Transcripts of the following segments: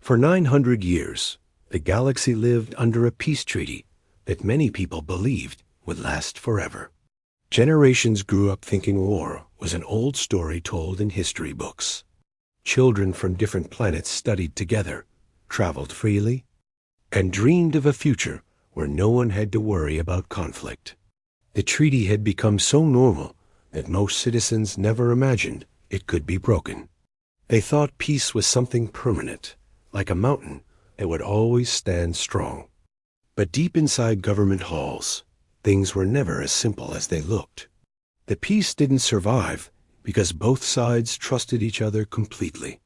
For 900 years, the galaxy lived under a peace treaty that many people believed would last forever. Generations grew up thinking war was an old story told in history books. Children from different planets studied together, traveled freely, and dreamed of a future where no one had to worry about conflict. The treaty had become so normal that most citizens never imagined it could be broken. They thought peace was something permanent, like a mountain that would always stand strong. But deep inside government halls, things were never as simple as they looked. The peace didn't survive because both sides trusted each other completely.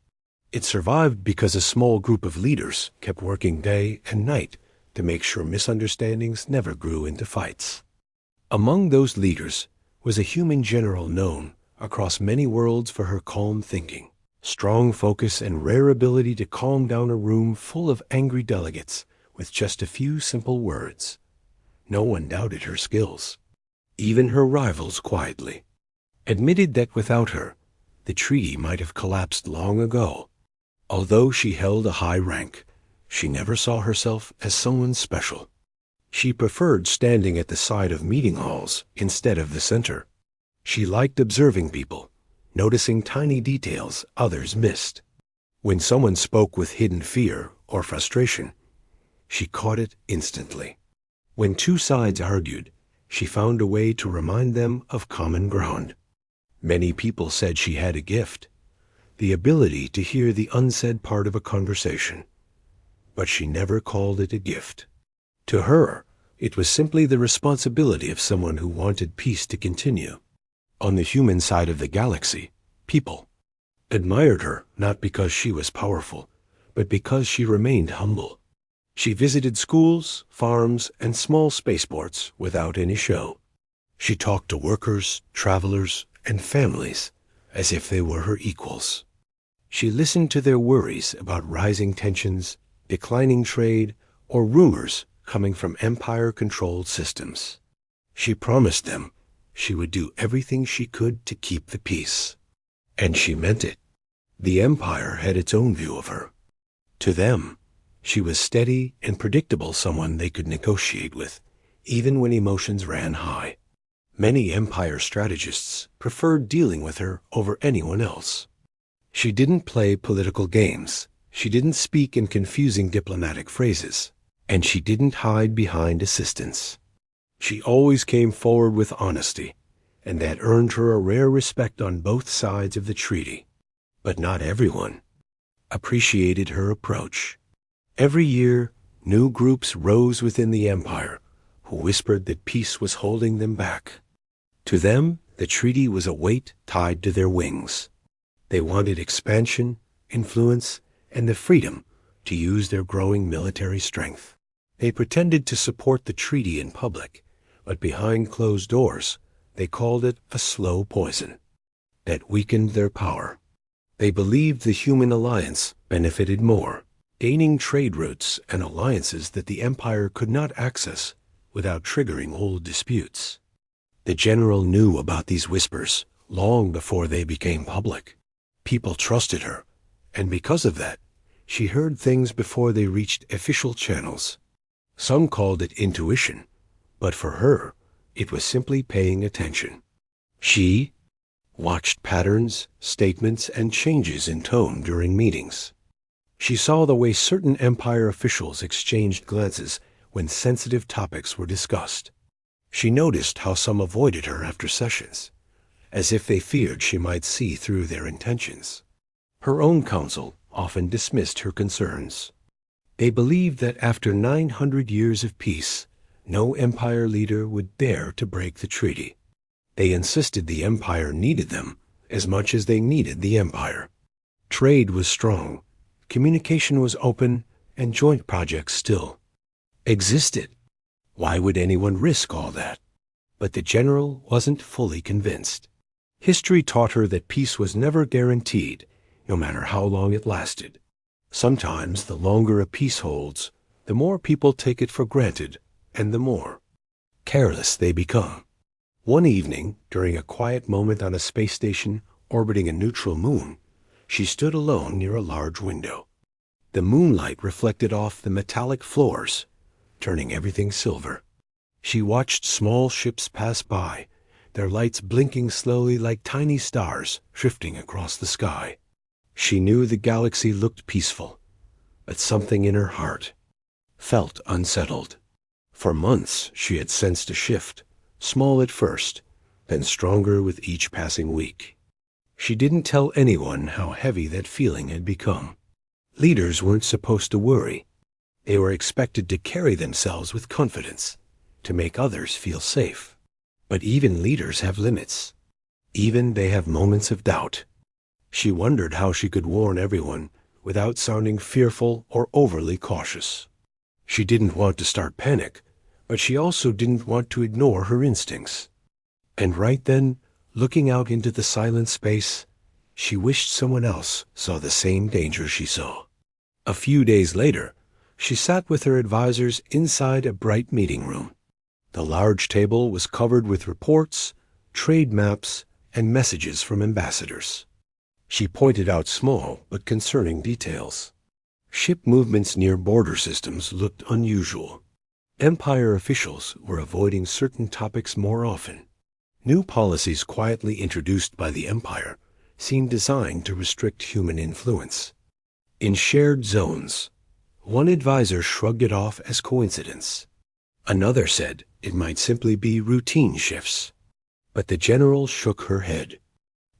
It survived because a small group of leaders kept working day and night to make sure misunderstandings never grew into fights. Among those leaders was a human general known across many worlds for her calm thinking, strong focus, and rare ability to calm down a room full of angry delegates with just a few simple words. No one doubted her skills. Even her rivals quietly admitted that without her, the treaty might have collapsed long ago. Although she held a high rank, she never saw herself as someone special. She preferred standing at the side of meeting halls instead of the center. She liked observing people, noticing tiny details others missed. When someone spoke with hidden fear or frustration, she caught it instantly. When two sides argued, she found a way to remind them of common ground. Many people said she had a gift, the ability to hear the unsaid part of a conversation. But she never called it a gift. To her, it was simply the responsibility of someone who wanted peace to continue. On the human side of the galaxy, people admired her not because she was powerful, but because she remained humble. She visited schools, farms, and small spaceports without any show. She talked to workers, travelers, and families as if they were her equals. She listened to their worries about rising tensions, declining trade, or rumors coming from Empire-controlled systems. She promised them she would do everything she could to keep the peace. And she meant it. The Empire had its own view of her. To them, she was steady and predictable, someone they could negotiate with, even when emotions ran high. Many Empire strategists preferred dealing with her over anyone else. She didn't play political games. She didn't speak in confusing diplomatic phrases. And she didn't hide behind assistants. She always came forward with honesty, and that earned her a rare respect on both sides of the treaty. But not everyone appreciated her approach. Every year, new groups rose within the Empire who whispered that peace was holding them back. To them, the treaty was a weight tied to their wings. They wanted expansion, influence, and the freedom to use their growing military strength. They pretended to support the treaty in public, but behind closed doors, they called it a slow poison that weakened their power. They believed the human alliance benefited more, gaining trade routes and alliances that the Empire could not access without triggering old disputes. The general knew about these whispers long before they became public. People trusted her, and because of that, she heard things before they reached official channels. Some called it intuition, but for her, it was simply paying attention. She watched patterns, statements, and changes in tone during meetings. She saw the way certain Empire officials exchanged glances when sensitive topics were discussed. She noticed how some avoided her after sessions, as if they feared she might see through their intentions. Her own council often dismissed her concerns. They believed that after 900 years of peace, no Empire leader would dare to break the treaty. They insisted the Empire needed them as much as they needed the Empire. Trade was strong, communication was open, and joint projects still existed. Why would anyone risk all that? But the general wasn't fully convinced. History taught her that peace was never guaranteed, no matter how long it lasted. Sometimes the longer a peace holds, the more people take it for granted, and the more careless they become. One evening, during a quiet moment on a space station orbiting a neutral moon, she stood alone near a large window. The moonlight reflected off the metallic floors, turning everything silver. She watched small ships pass by, their lights blinking slowly like tiny stars drifting across the sky. She knew the galaxy looked peaceful, but something in her heart felt unsettled. For months she had sensed a shift, small at first, then stronger with each passing week. She didn't tell anyone how heavy that feeling had become. Leaders weren't supposed to worry. They were expected to carry themselves with confidence, to make others feel safe. But even leaders have limits. Even they have moments of doubt. She wondered how she could warn everyone without sounding fearful or overly cautious. She didn't want to start panic, but she also didn't want to ignore her instincts. And right then, looking out into the silent space, she wished someone else saw the same danger she saw. A few days later, she sat with her advisors inside a bright meeting room. The large table was covered with reports, trade maps, and messages from ambassadors. She pointed out small but concerning details. Ship movements near border systems looked unusual. Empire officials were avoiding certain topics more often. New policies quietly introduced by the Empire seemed designed to restrict human influence. In shared zones, one advisor shrugged it off as coincidence. Another said it might simply be routine shifts. But the general shook her head.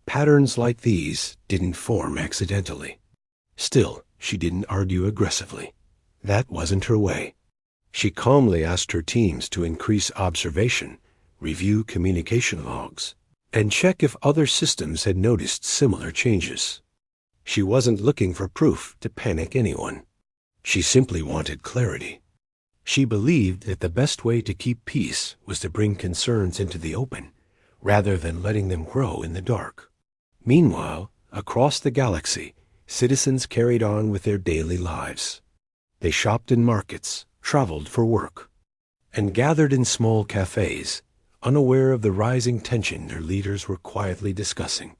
Patterns like these didn't form accidentally. Still, she didn't argue aggressively. That wasn't her way. She calmly asked her teams to increase observation, review communication logs, and check if other systems had noticed similar changes. She wasn't looking for proof to panic anyone. She simply wanted clarity. She believed that the best way to keep peace was to bring concerns into the open, rather than letting them grow in the dark. Meanwhile, across the galaxy, citizens carried on with their daily lives. They shopped in markets, traveled for work, and gathered in small cafes, unaware of the rising tension their leaders were quietly discussing.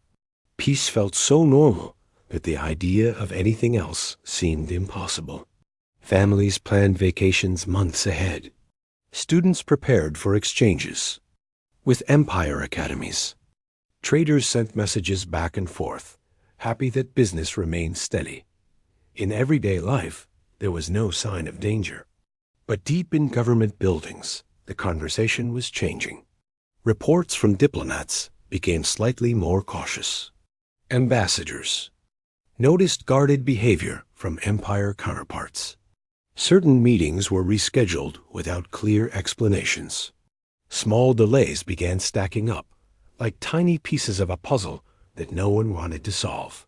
Peace felt so normal that the idea of anything else seemed impossible. Families planned vacations months ahead. Students prepared for exchanges with Empire academies. Traders sent messages back and forth, happy that business remained steady. In everyday life, there was no sign of danger. But deep in government buildings, the conversation was changing. Reports from diplomats became slightly more cautious. Ambassadors noticed guarded behavior from Empire counterparts. Certain meetings were rescheduled without clear explanations. Small delays began stacking up, like tiny pieces of a puzzle that no one wanted to solve.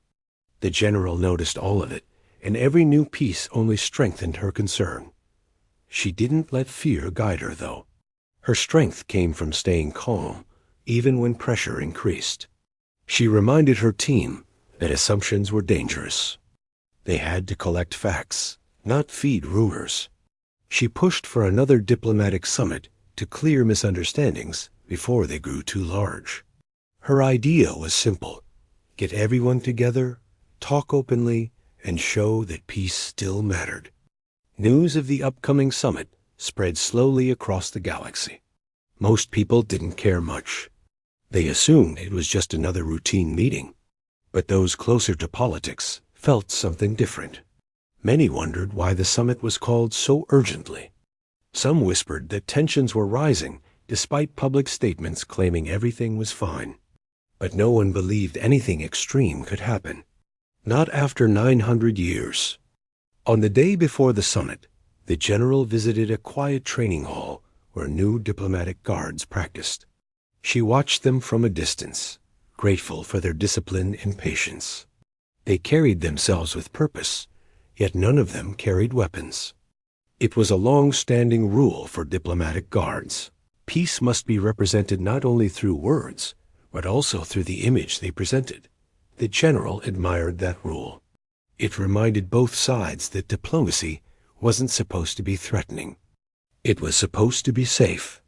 The general noticed all of it, and every new piece only strengthened her concern. She didn't let fear guide her, though. Her strength came from staying calm, even when pressure increased. She reminded her team that assumptions were dangerous. They had to collect facts, not feed rumors. She pushed for another diplomatic summit to clear misunderstandings before they grew too large. Her idea was simple: get everyone together, talk openly, and show that peace still mattered. News of the upcoming summit spread slowly across the galaxy. Most people didn't care much. They assumed it was just another routine meeting. But those closer to politics felt something different. Many wondered why the summit was called so urgently. Some whispered that tensions were rising despite public statements claiming everything was fine. But no one believed anything extreme could happen. Not after 900 years. On the day before the summit, the general visited a quiet training hall where new diplomatic guards practiced. She watched them from a distance, grateful for their discipline and patience. They carried themselves with purpose, yet none of them carried weapons. It was a long-standing rule for diplomatic guards. Peace must be represented not only through words, but also through the image they presented. The general admired that rule. It reminded both sides that diplomacy wasn't supposed to be threatening. It was supposed to be safe.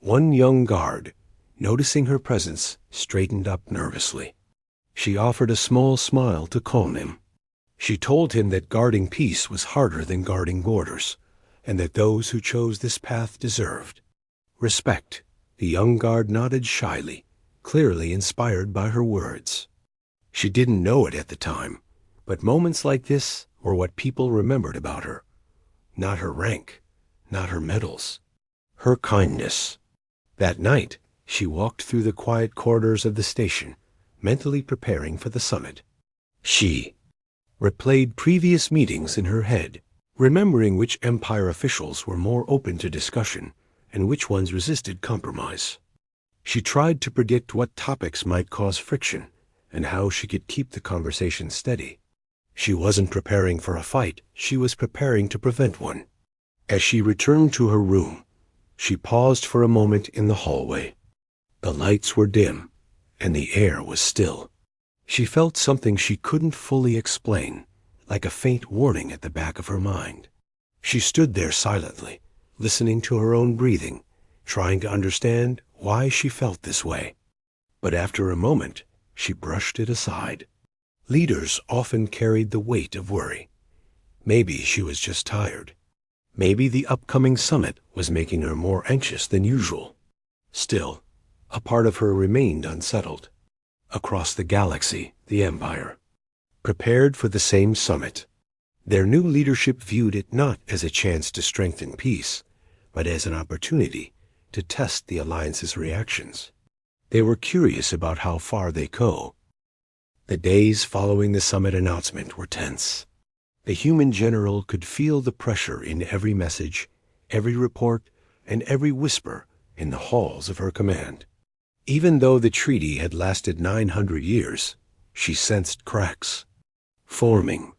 One young guard, noticing her presence, straightened up nervously. She offered a small smile to calm him. She told him that guarding peace was harder than guarding borders, and that those who chose this path deserved respect. The young guard nodded shyly, clearly inspired by her words. She didn't know it at the time, but moments like this were what people remembered about her. Not her rank, not her medals, her kindness. That night, she walked through the quiet corridors of the station, mentally preparing for the summit. She replayed previous meetings in her head, remembering which Empire officials were more open to discussion and which ones resisted compromise. She tried to predict what topics might cause friction and how she could keep the conversation steady. She wasn't preparing for a fight, she was preparing to prevent one. As she returned to her room, she paused for a moment in the hallway. The lights were dim, and the air was still. She felt something she couldn't fully explain, like a faint warning at the back of her mind. She stood there silently, listening to her own breathing, trying to understand why she felt this way. But after a moment, she brushed it aside. Leaders often carried the weight of worry. Maybe she was just tired. Maybe the upcoming summit was making her more anxious than usual. Still, a part of her remained unsettled. Across the galaxy, the Empire prepared for the same summit. Their new leadership viewed it not as a chance to strengthen peace, but as an opportunity to test the alliance's reactions. They were curious about how far they'd go. The days following the summit announcement were tense. The human general could feel the pressure in every message, every report, and every whisper in the halls of her command. Even though the treaty had lasted 900 years, she sensed cracks forming.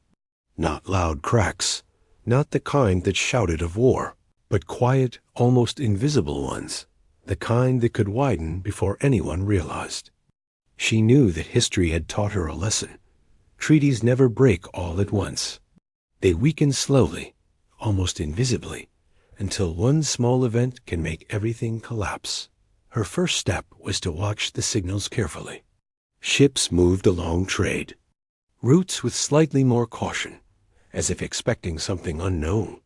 Not loud cracks, not the kind that shouted of war, but quiet, almost invisible ones, the kind that could widen before anyone realized. She knew that history had taught her a lesson. Treaties never break all at once. They weaken slowly, almost invisibly, until one small event can make everything collapse. Her first step was to watch the signals carefully. Ships moved along trade routes with slightly more caution, as if expecting something unknown.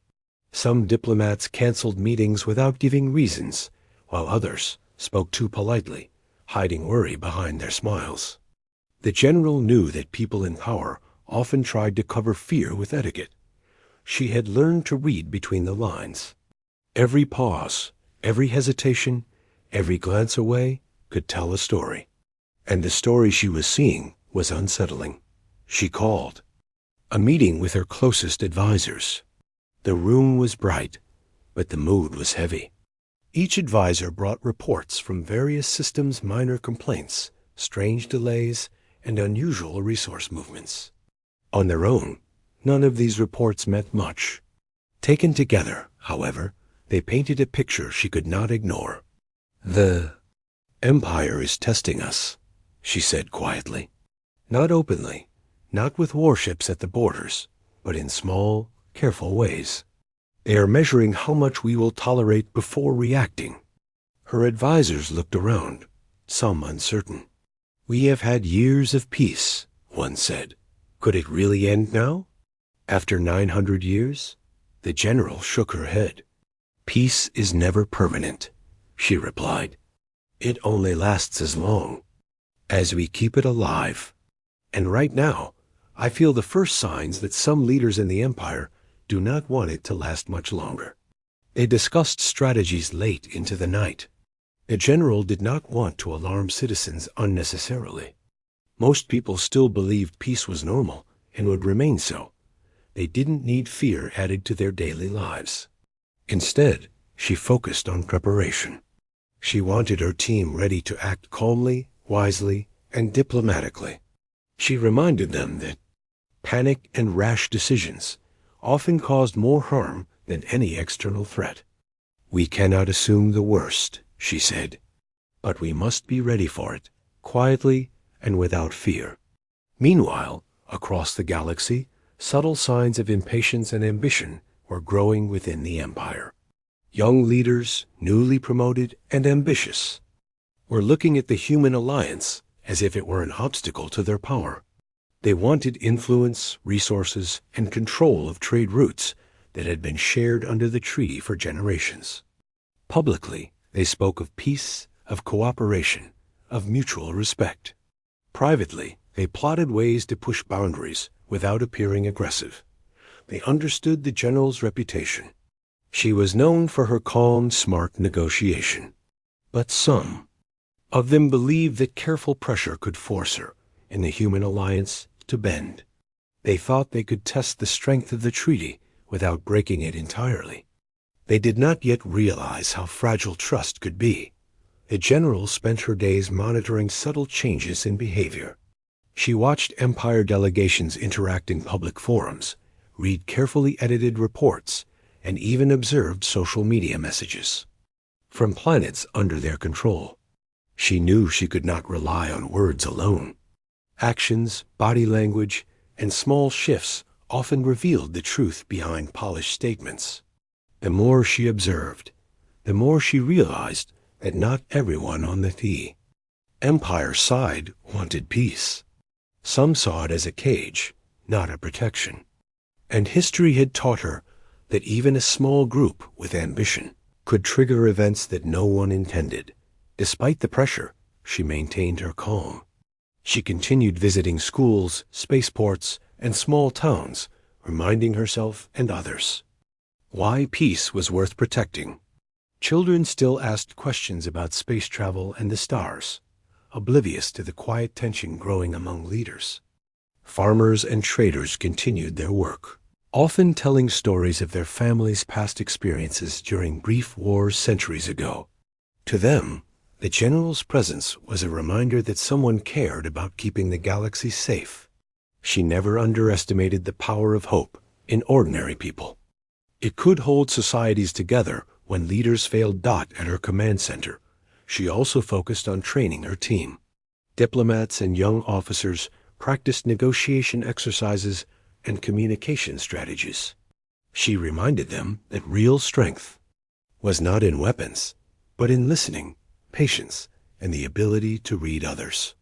Some diplomats canceled meetings without giving reasons, while others spoke too politely, hiding worry behind their smiles. The general knew that people in power often tried to cover fear with etiquette. She had learned to read between the lines. Every pause, every hesitation, every glance away could tell a story. And the story she was seeing was unsettling. She called a meeting with her closest advisors. The room was bright, but the mood was heavy. Each advisor brought reports from various systems' minor complaints, strange delays, and unusual resource movements. On their own, none of these reports meant much. Taken together, however, they painted a picture she could not ignore. "The Empire is testing us," she said quietly. Not openly, not with warships at the borders, but in small, careful ways. They are measuring how much we will tolerate before reacting. Her advisors looked around, some uncertain. "We have had years of peace," one said. "Could it really end now? After 900 years? The general shook her head. "Peace is never permanent," she replied. "It only lasts as long as we keep it alive. And right now, I feel the first signs that some leaders in the Empire do not want it to last much longer." They discussed strategies late into the night. The general did not want to alarm citizens unnecessarily. Most people still believed peace was normal and would remain so. They didn't need fear added to their daily lives. Instead, she focused on preparation. She wanted her team ready to act calmly, wisely, and diplomatically. She reminded them that panic and rash decisions often caused more harm than any external threat. "We cannot assume the worst," she said, "but we must be ready for it, quietly and without fear." Meanwhile, across the galaxy, subtle signs of impatience and ambition were growing within the Empire. Young leaders, newly promoted and ambitious, were looking at the human alliance as if it were an obstacle to their power. They wanted influence, resources, and control of trade routes that had been shared under the treaty for generations. Publicly, they spoke of peace, of cooperation, of mutual respect. Privately, they plotted ways to push boundaries without appearing aggressive. They understood the general's reputation. She was known for her calm, smart negotiation. But some of them believed that careful pressure could force her, in the human alliance, to bend. They thought they could test the strength of the treaty without breaking it entirely. They did not yet realize how fragile trust could be. The general spent her days monitoring subtle changes in behavior. She watched Empire delegations interact in public forums, read carefully edited reports, and even observed social media messages from planets under their control. She knew she could not rely on words alone. Actions, body language, and small shifts often revealed the truth behind polished statements. The more she observed, the more she realized that not everyone on the Empire side wanted peace. Some saw it as a cage, not a protection. And history had taught her that even a small group with ambition could trigger events that no one intended. Despite the pressure, she maintained her calm. She continued visiting schools, spaceports, and small towns, reminding herself and others why peace was worth protecting. Children still asked questions about space travel and the stars, oblivious to the quiet tension growing among leaders. Farmers and traders continued their work, often telling stories of their families' past experiences during brief wars centuries ago. To them, the general's presence was a reminder that someone cared about keeping the galaxy safe. She never underestimated the power of hope in ordinary people. It could hold societies together when leaders failed. At her command center, she also focused on training her team. Diplomats and young officers practiced negotiation exercises and communication strategies. She reminded them that real strength was not in weapons, but in listening, patience, and the ability to read others.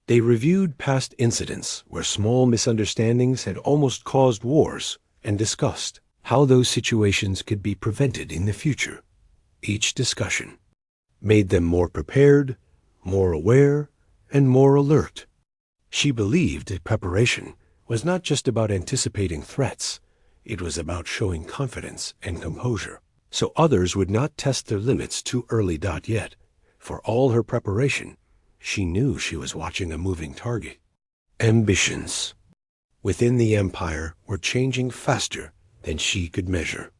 They reviewed past incidents where small misunderstandings had almost caused wars and discussed how those situations could be prevented in the future. Each discussion made them more prepared, more aware, and more alert. She believed that preparation was not just about anticipating threats, it was about showing confidence and composure, so others would not test their limits too early. Yet, for all her preparation, she knew she was watching a moving target. Ambitions within the Empire were changing faster than she could measure.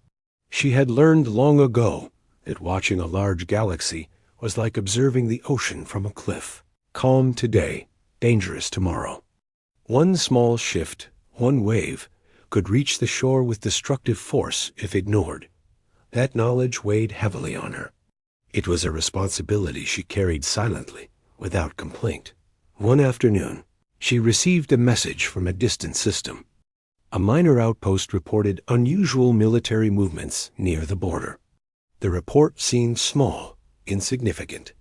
She had learned long ago that watching a large galaxy was like observing the ocean from a cliff. Calm today, dangerous tomorrow. One small shift, one wave, could reach the shore with destructive force if ignored. That knowledge weighed heavily on her. It was a responsibility she carried silently, without complaint. One afternoon, she received a message from a distant system. A minor outpost reported unusual military movements near the border. The report seemed small, insignificant,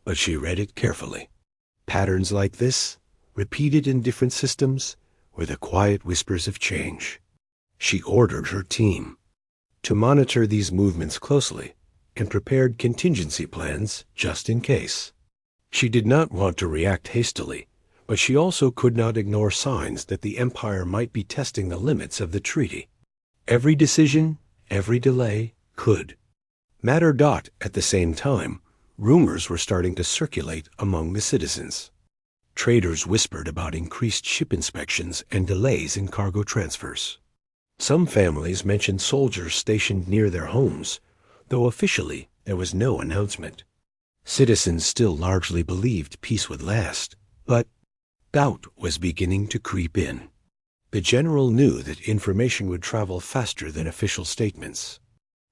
but she read it carefully. Patterns like this, repeated in different systems, were the quiet whispers of change. She ordered her team to monitor these movements closely and prepared contingency plans just in case. She did not want to react hastily, but she also could not ignore signs that the Empire might be testing the limits of the treaty. Every decision, every delay, could matter. At the same time, rumors were starting to circulate among the citizens. Traders whispered about increased ship inspections and delays in cargo transfers. Some families mentioned soldiers stationed near their homes, though officially there was no announcement. Citizens still largely believed peace would last, but doubt was beginning to creep in. The general knew that information would travel faster than official statements.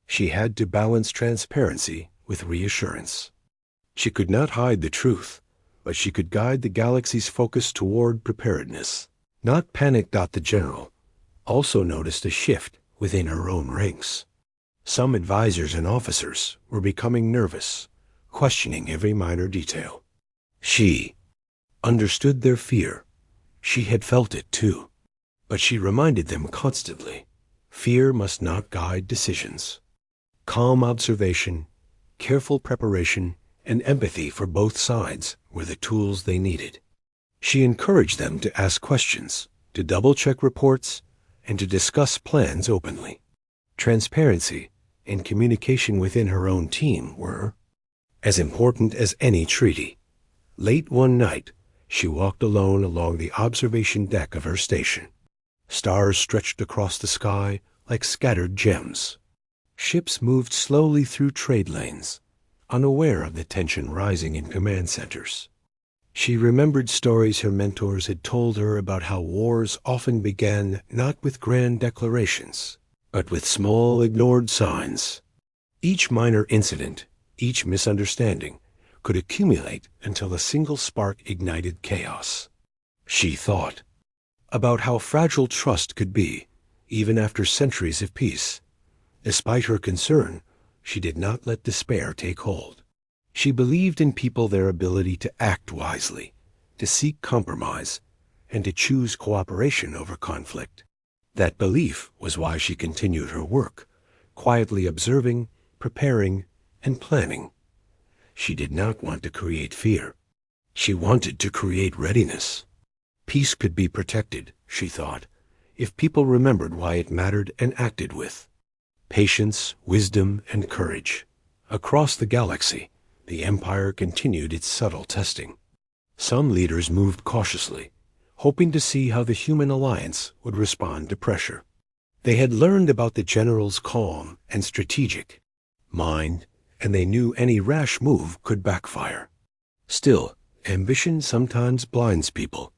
She had to balance transparency with reassurance. She could not hide the truth, but she could guide the galaxy's focus toward preparedness, not panic. The general also noticed a shift within her own ranks. Some advisors and officers were becoming nervous, questioning every minor detail. She understood their fear She had felt it too, but she reminded them constantly, fear must not guide decisions. Calm observation, careful preparation, and empathy for both sides were the tools they needed. She encouraged them to ask questions, to double-check reports, and to discuss plans openly. Transparency and communication within her own team were as important as any treaty. Late one night, she walked alone along the observation deck of her station. Stars stretched across the sky like scattered gems. Ships moved slowly through trade lanes, unaware of the tension rising in command centers. She remembered stories her mentors had told her about how wars often began not with grand declarations, but with small ignored signs. Each minor incident, each misunderstanding, could accumulate until a single spark ignited chaos. She thought about how fragile trust could be, even after centuries of peace. Despite her concern, she did not let despair take hold. She believed in people, their ability to act wisely, to seek compromise, and to choose cooperation over conflict. That belief was why she continued her work, quietly observing, preparing, and planning. She did not want to create fear. She wanted to create readiness. Peace could be protected, she thought, if people remembered why it mattered and acted with patience, wisdom, and courage. Across the galaxy, the Empire continued its subtle testing. Some leaders moved cautiously, hoping to see how the human alliance would respond to pressure. They had learned about the general's calm and strategic mind, and they knew any rash move could backfire. Still, ambition sometimes blinds people.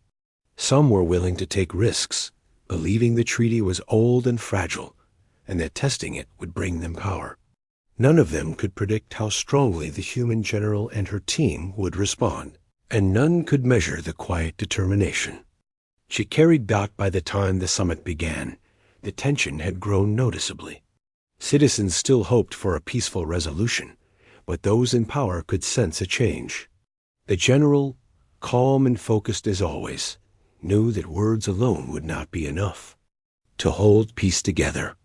Some were willing to take risks, believing the treaty was old and fragile, and that testing it would bring them power. None of them could predict how strongly the human general and her team would respond, and none could measure the quiet determination she carried. By the time the summit began, the tension had grown noticeably. Citizens still hoped for a peaceful resolution, but those in power could sense a change. The general, calm and focused as always, knew that words alone would not be enough to hold peace together.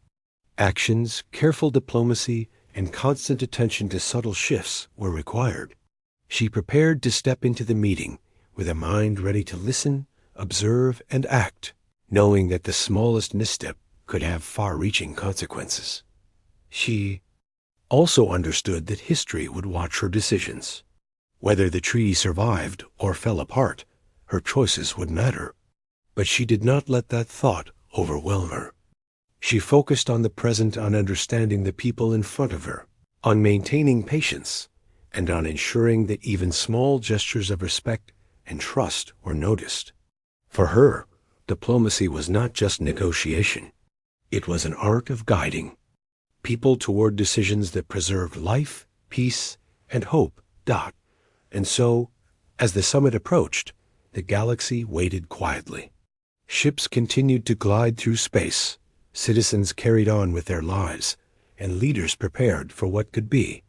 Actions, careful diplomacy, and constant attention to subtle shifts were required. She prepared to step into the meeting with a mind ready to listen, observe, and act, knowing that the smallest misstep could have far-reaching consequences. She also understood that history would watch her decisions. Whether the treaty survived or fell apart, her choices would matter. But she did not let that thought overwhelm her. She focused on the present, on understanding the people in front of her, on maintaining patience, and on ensuring that even small gestures of respect and trust were noticed. For her, diplomacy was not just negotiation. It was an art of guiding people toward decisions that preserved life, peace, and hope. And so, as the summit approached, the galaxy waited quietly. Ships continued to glide through space, citizens carried on with their lives, and leaders prepared for what could be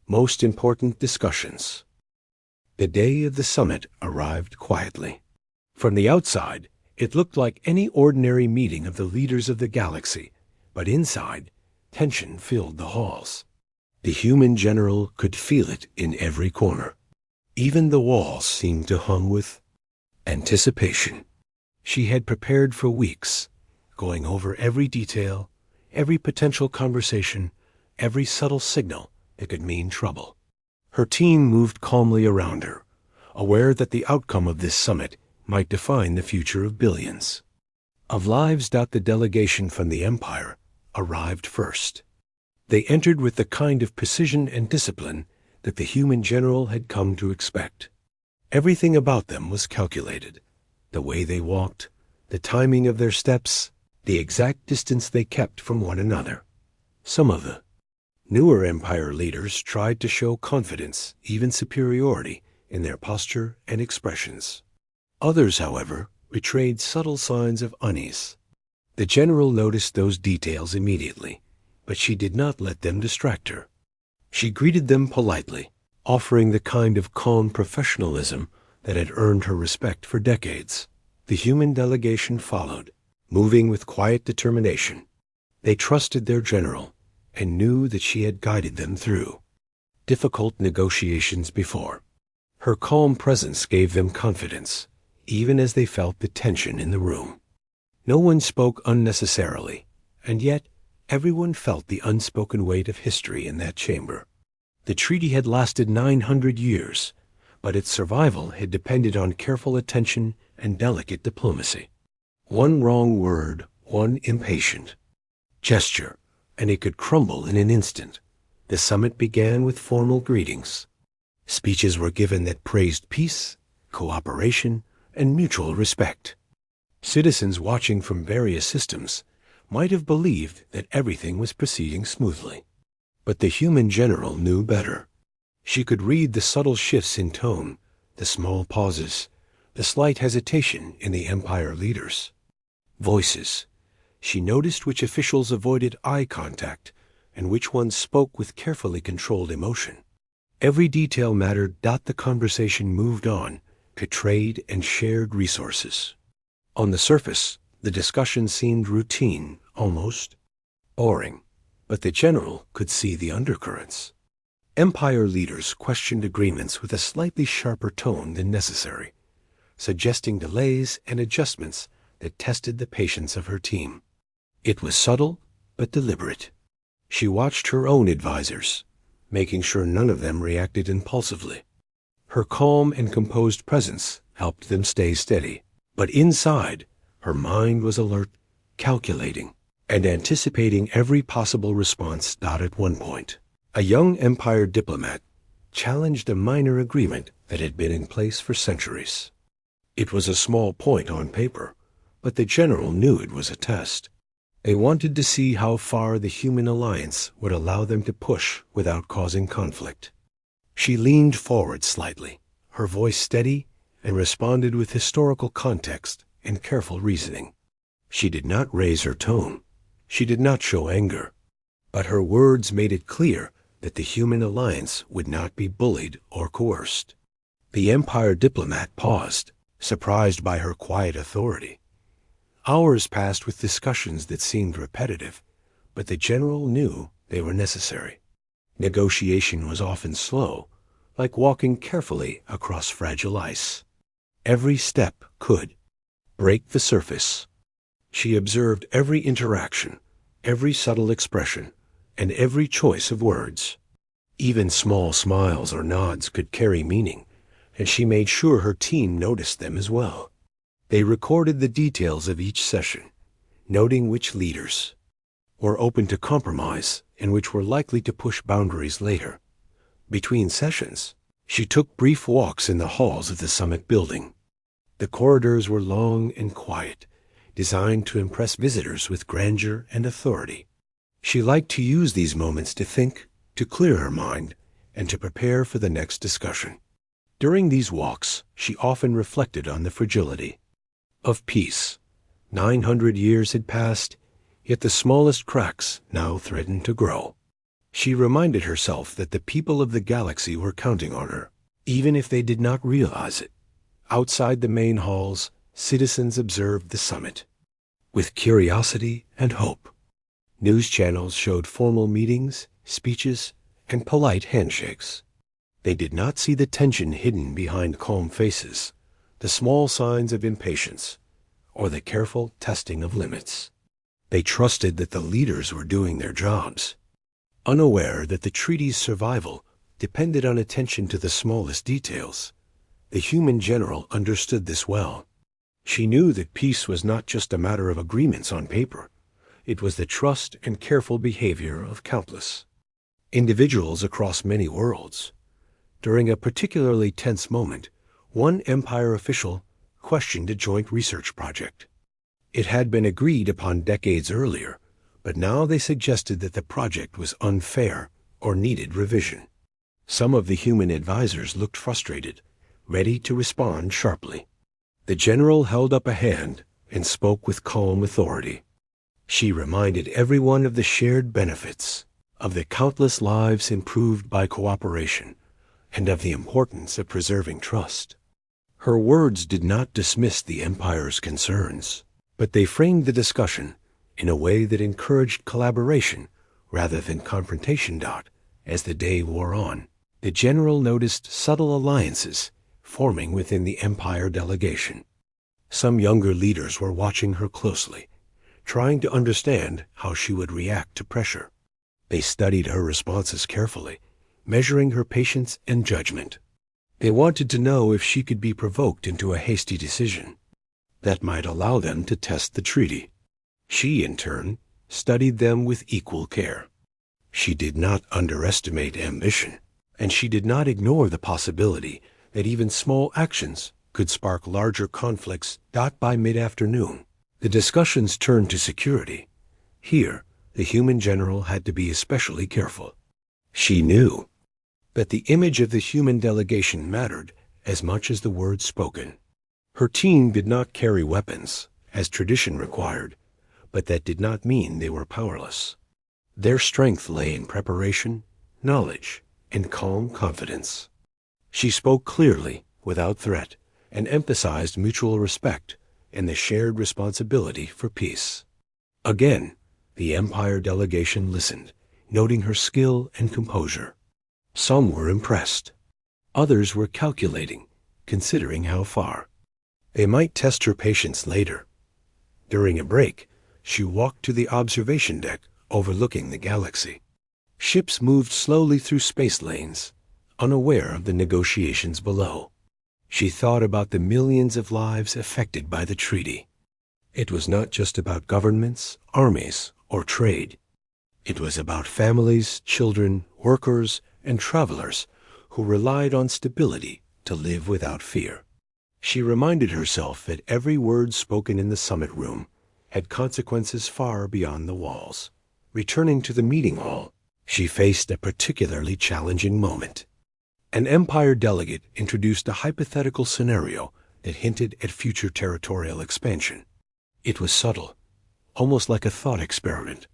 most important discussions. The day of the summit arrived quietly. From the outside, it looked like any ordinary meeting of the leaders of the galaxy, but inside, tension filled the halls. The human general could feel it in every corner. Even the walls seemed to hum with anticipation. She had prepared for weeks, going over every detail, every potential conversation, every subtle signal that could mean trouble. Her team moved calmly around her, aware that the outcome of this summit might define the future of billions of lives. The delegation from the Empire arrived first. They entered with the kind of precision and discipline that the human general had come to expect. Everything about them was calculated. The way they walked, the timing of their steps, the exact distance they kept from one another. Some of the newer Empire leaders tried to show confidence, even superiority, in their posture and expressions. Others, however, betrayed subtle signs of unease. The general noticed those details immediately, but she did not let them distract her. She greeted them politely, offering the kind of calm professionalism that had earned her respect for decades. The human delegation followed, moving with quiet determination. They trusted their general and knew that she had guided them through difficult negotiations before. Her calm presence gave them confidence, even as they felt the tension in the room. No one spoke unnecessarily, and yet everyone felt the unspoken weight of history in that chamber. The treaty had lasted 900 years, but its survival had depended on careful attention and delicate diplomacy. One wrong word, one impatient gesture, and it could crumble in an instant. The summit began with formal greetings. Speeches were given that praised peace, cooperation, and mutual respect. Citizens watching from various systems might have believed that everything was proceeding smoothly. But the human general knew better. She could read the subtle shifts in tone, the small pauses, the slight hesitation in the Empire leaders' voices. She noticed which officials avoided eye contact and which ones spoke with carefully controlled emotion. Every detail mattered. The conversation moved on to trade and shared resources. On the surface, the discussion seemed routine, almost boring, but the general could see the undercurrents. Empire leaders questioned agreements with a slightly sharper tone than necessary, suggesting delays and adjustments that tested the patience of her team. It was subtle but deliberate. She watched her own advisors, making sure none of them reacted impulsively. Her calm and composed presence helped them stay steady, but inside, her mind was alert, calculating, and anticipating every possible response. At one point, a young Empire diplomat challenged a minor agreement that had been in place for centuries. It was a small point on paper, but the general knew it was a test. They wanted to see how far the human alliance would allow them to push without causing conflict. She leaned forward slightly, her voice steady, and responded with historical context and careful reasoning. She did not raise her tone. She did not show anger. But her words made it clear that the human alliance would not be bullied or coerced. The Empire diplomat paused, surprised by her quiet authority. Hours passed with discussions that seemed repetitive, but the general knew they were necessary. Negotiation was often slow, like walking carefully across fragile ice. Every step could break the surface. She observed every interaction, every subtle expression, and every choice of words. Even small smiles or nods could carry meaning, and she made sure her team noticed them as well. They recorded the details of each session, noting which leaders were open to compromise and which were likely to push boundaries later. Between sessions, she took brief walks in the halls of the summit building. The corridors were long and quiet, designed to impress visitors with grandeur and authority. She liked to use these moments to think, to clear her mind, and to prepare for the next discussion. During these walks, she often reflected on the fragility of peace. 900 years had passed, yet the smallest cracks now threatened to grow. She reminded herself that the people of the galaxy were counting on her, even if they did not realize it. Outside the main halls, citizens observed the summit with curiosity and hope. News channels showed formal meetings, speeches, and polite handshakes. They did not see the tension hidden behind calm faces, the small signs of impatience, or the careful testing of limits. They trusted that the leaders were doing their jobs, unaware that the treaty's survival depended on attention to the smallest details. The human general understood this well. She knew that peace was not just a matter of agreements on paper. It was the trust and careful behavior of countless individuals across many worlds. During a particularly tense moment, one Empire official questioned a joint research project. It had been agreed upon decades earlier, but now they suggested that the project was unfair or needed revision. Some of the human advisors looked frustrated, ready to respond sharply. The general held up a hand and spoke with calm authority. She reminded everyone of the shared benefits, of the countless lives improved by cooperation, and of the importance of preserving trust. Her words did not dismiss the Empire's concerns, but they framed the discussion in a way that encouraged collaboration rather than confrontation. As the day wore on, the general noticed subtle alliances forming within the Empire delegation. Some younger leaders were watching her closely, trying to understand how she would react to pressure. They studied her responses carefully, measuring her patience and judgment. They wanted to know if she could be provoked into a hasty decision that might allow them to test the treaty. She, in turn, studied them with equal care. She did not underestimate ambition, and she did not ignore the possibility that even small actions could spark larger conflicts. By mid-afternoon, the discussions turned to security. Here, the human general had to be especially careful. She knew that the image of the human delegation mattered as much as the words spoken. Her team did not carry weapons, as tradition required, but that did not mean they were powerless. Their strength lay in preparation, knowledge, and calm confidence. She spoke clearly, without threat, and emphasized mutual respect and the shared responsibility for peace. Again, the Empire delegation listened, noting her skill and composure. Some were impressed. Others were calculating, considering how far. They might test her patience later. During a break, she walked to the observation deck overlooking the galaxy. Ships moved slowly through space lanes, unaware of the negotiations below. She thought about the millions of lives affected by the treaty. It was not just about governments, armies, or trade. It was about families, children, workers, and travelers who relied on stability to live without fear. She reminded herself that every word spoken in the summit room had consequences far beyond the walls. Returning to the meeting hall, she faced a particularly challenging moment. An Empire delegate introduced a hypothetical scenario that hinted at future territorial expansion. It was subtle, almost like a thought experiment,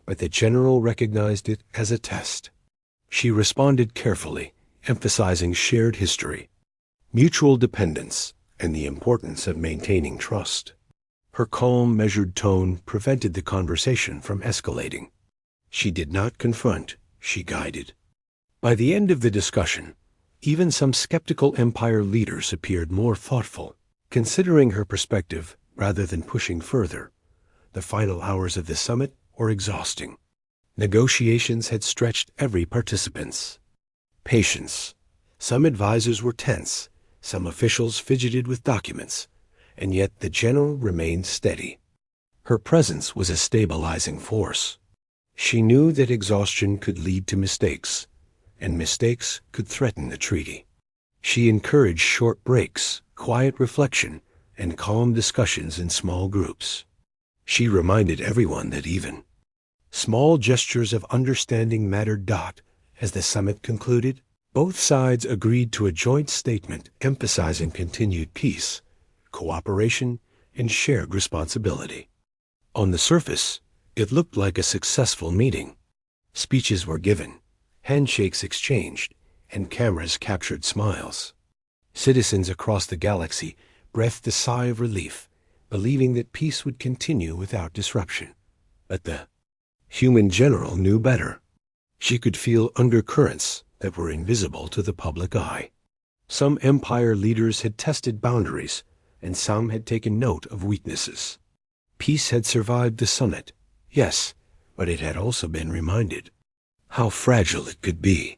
but the general recognized it as a test. She responded carefully, emphasizing shared history, mutual dependence, and the importance of maintaining trust. Her calm, measured tone prevented the conversation from escalating. She did not confront, she guided. By the end of the discussion, even some skeptical Empire leaders appeared more thoughtful, considering her perspective rather than pushing further. The final hours of the summit were exhausting. Negotiations had stretched every participant's patience. Some advisors were tense, some officials fidgeted with documents, and yet the general remained steady. Her presence was a stabilizing force. She knew that exhaustion could lead to mistakes, and mistakes could threaten the treaty. She encouraged short breaks, quiet reflection, and calm discussions in small groups. She reminded everyone that even small gestures of understanding mattered. As the summit concluded, both sides agreed to a joint statement emphasizing continued peace, cooperation, and shared responsibility. On the surface, it looked like a successful meeting. Speeches were given, handshakes exchanged, and cameras captured smiles. Citizens across the galaxy breathed a sigh of relief, believing that peace would continue without disruption. But the human general knew better. She could feel undercurrents that were invisible to the public eye. Some Empire leaders had tested boundaries, and some had taken note of weaknesses. Peace had survived the summit, yes, but it had also been reminded how fragile it could be.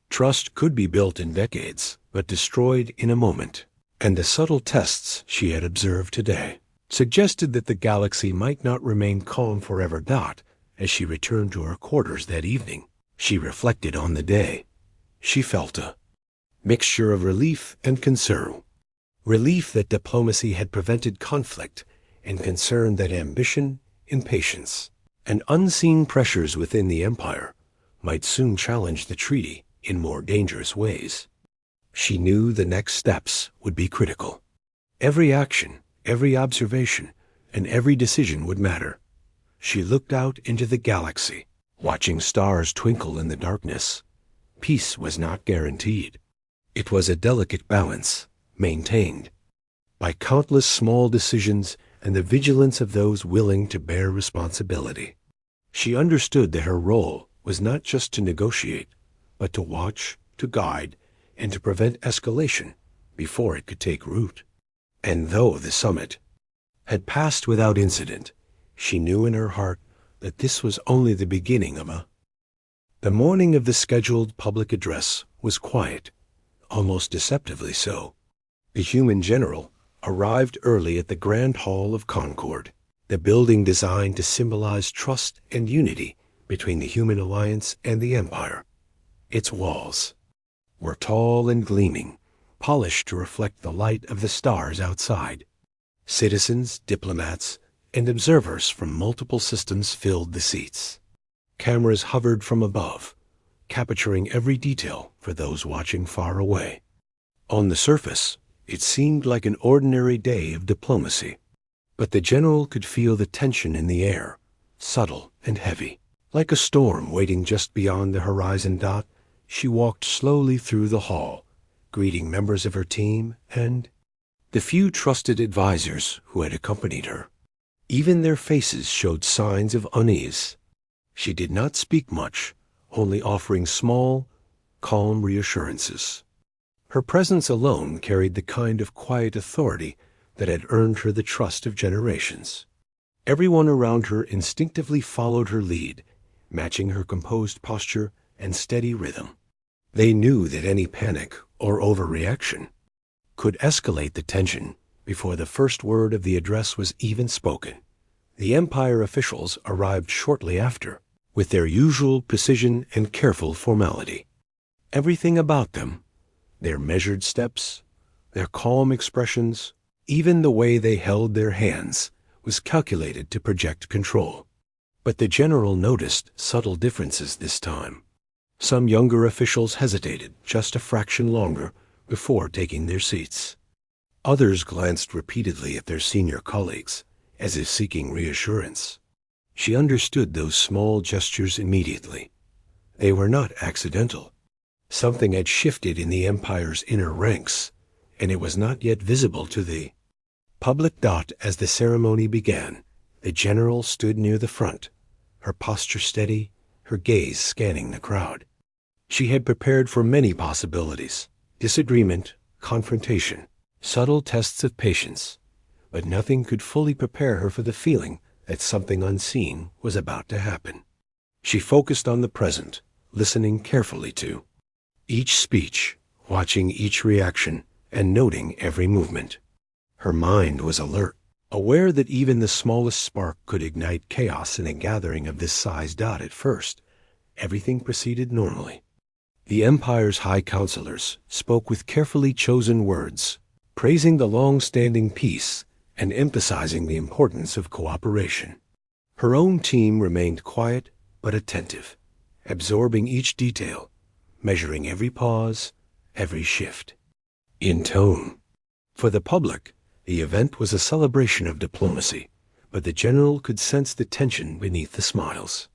Trust could be built in decades, but destroyed in a moment. And the subtle tests she had observed today suggested that the galaxy might not remain calm forever. As she returned to her quarters that evening, she reflected on the day. She felt a mixture of relief and concern. Relief that diplomacy had prevented conflict, and concern that ambition, impatience, and unseen pressures within the Empire might soon challenge the treaty in more dangerous ways. She knew the next steps would be critical. Every action, every observation, and every decision would matter. She looked out into the galaxy, watching stars twinkle in the darkness. Peace was not guaranteed. It was a delicate balance, maintained by countless small decisions and the vigilance of those willing to bear responsibility. She understood that her role was not just to negotiate, but to watch, to guide, and to prevent escalation before it could take root. And though the summit had passed without incident, she knew in her heart that this was only the beginning of a... The morning of the scheduled public address was quiet, almost deceptively so. The human general arrived early at the Grand Hall of Concord, the building designed to symbolize trust and unity between the human alliance and the Empire. Its walls were tall and gleaming, polished to reflect the light of the stars outside. Citizens, diplomats, and observers from multiple systems filled the seats. Cameras hovered from above, capturing every detail for those watching far away. On the surface, it seemed like an ordinary day of diplomacy, but the general could feel the tension in the air, subtle and heavy. Like a storm waiting just beyond the horizon dot, she walked slowly through the hall, greeting members of her team and the few trusted advisors who had accompanied her. Even their faces showed signs of unease. She did not speak much, only offering small, calm reassurances. Her presence alone carried the kind of quiet authority that had earned her the trust of generations. Everyone around her instinctively followed her lead, matching her composed posture and steady rhythm. They knew that any panic or overreaction could escalate the tension before the first word of the address was even spoken. The Empire officials arrived shortly after, with their usual precision and careful formality. Everything about them, their measured steps, their calm expressions, even the way they held their hands, was calculated to project control. But the general noticed subtle differences this time. Some younger officials hesitated just a fraction longer before taking their seats. Others glanced repeatedly at their senior colleagues, as if seeking reassurance. She understood those small gestures immediately. They were not accidental. Something had shifted in the Empire's inner ranks, and it was not yet visible to the public dot. As the ceremony began, the general stood near the front, her posture steady, her gaze scanning the crowd. She had prepared for many possibilities: disagreement, confrontation, subtle tests of patience, but nothing could fully prepare her for the feeling that something unseen was about to happen. She focused on the present, listening carefully to each speech, watching each reaction, and noting every movement. Her mind was alert, aware that even the smallest spark could ignite chaos in a gathering of this size. At first, everything proceeded normally. The Empire's high counselors spoke with carefully chosen words, praising the long-standing peace and emphasizing the importance of cooperation. Her own team remained quiet but attentive, absorbing each detail, measuring every pause, every shift. In tone. For the public, the event was a celebration of diplomacy, but the general could sense the tension beneath the smiles.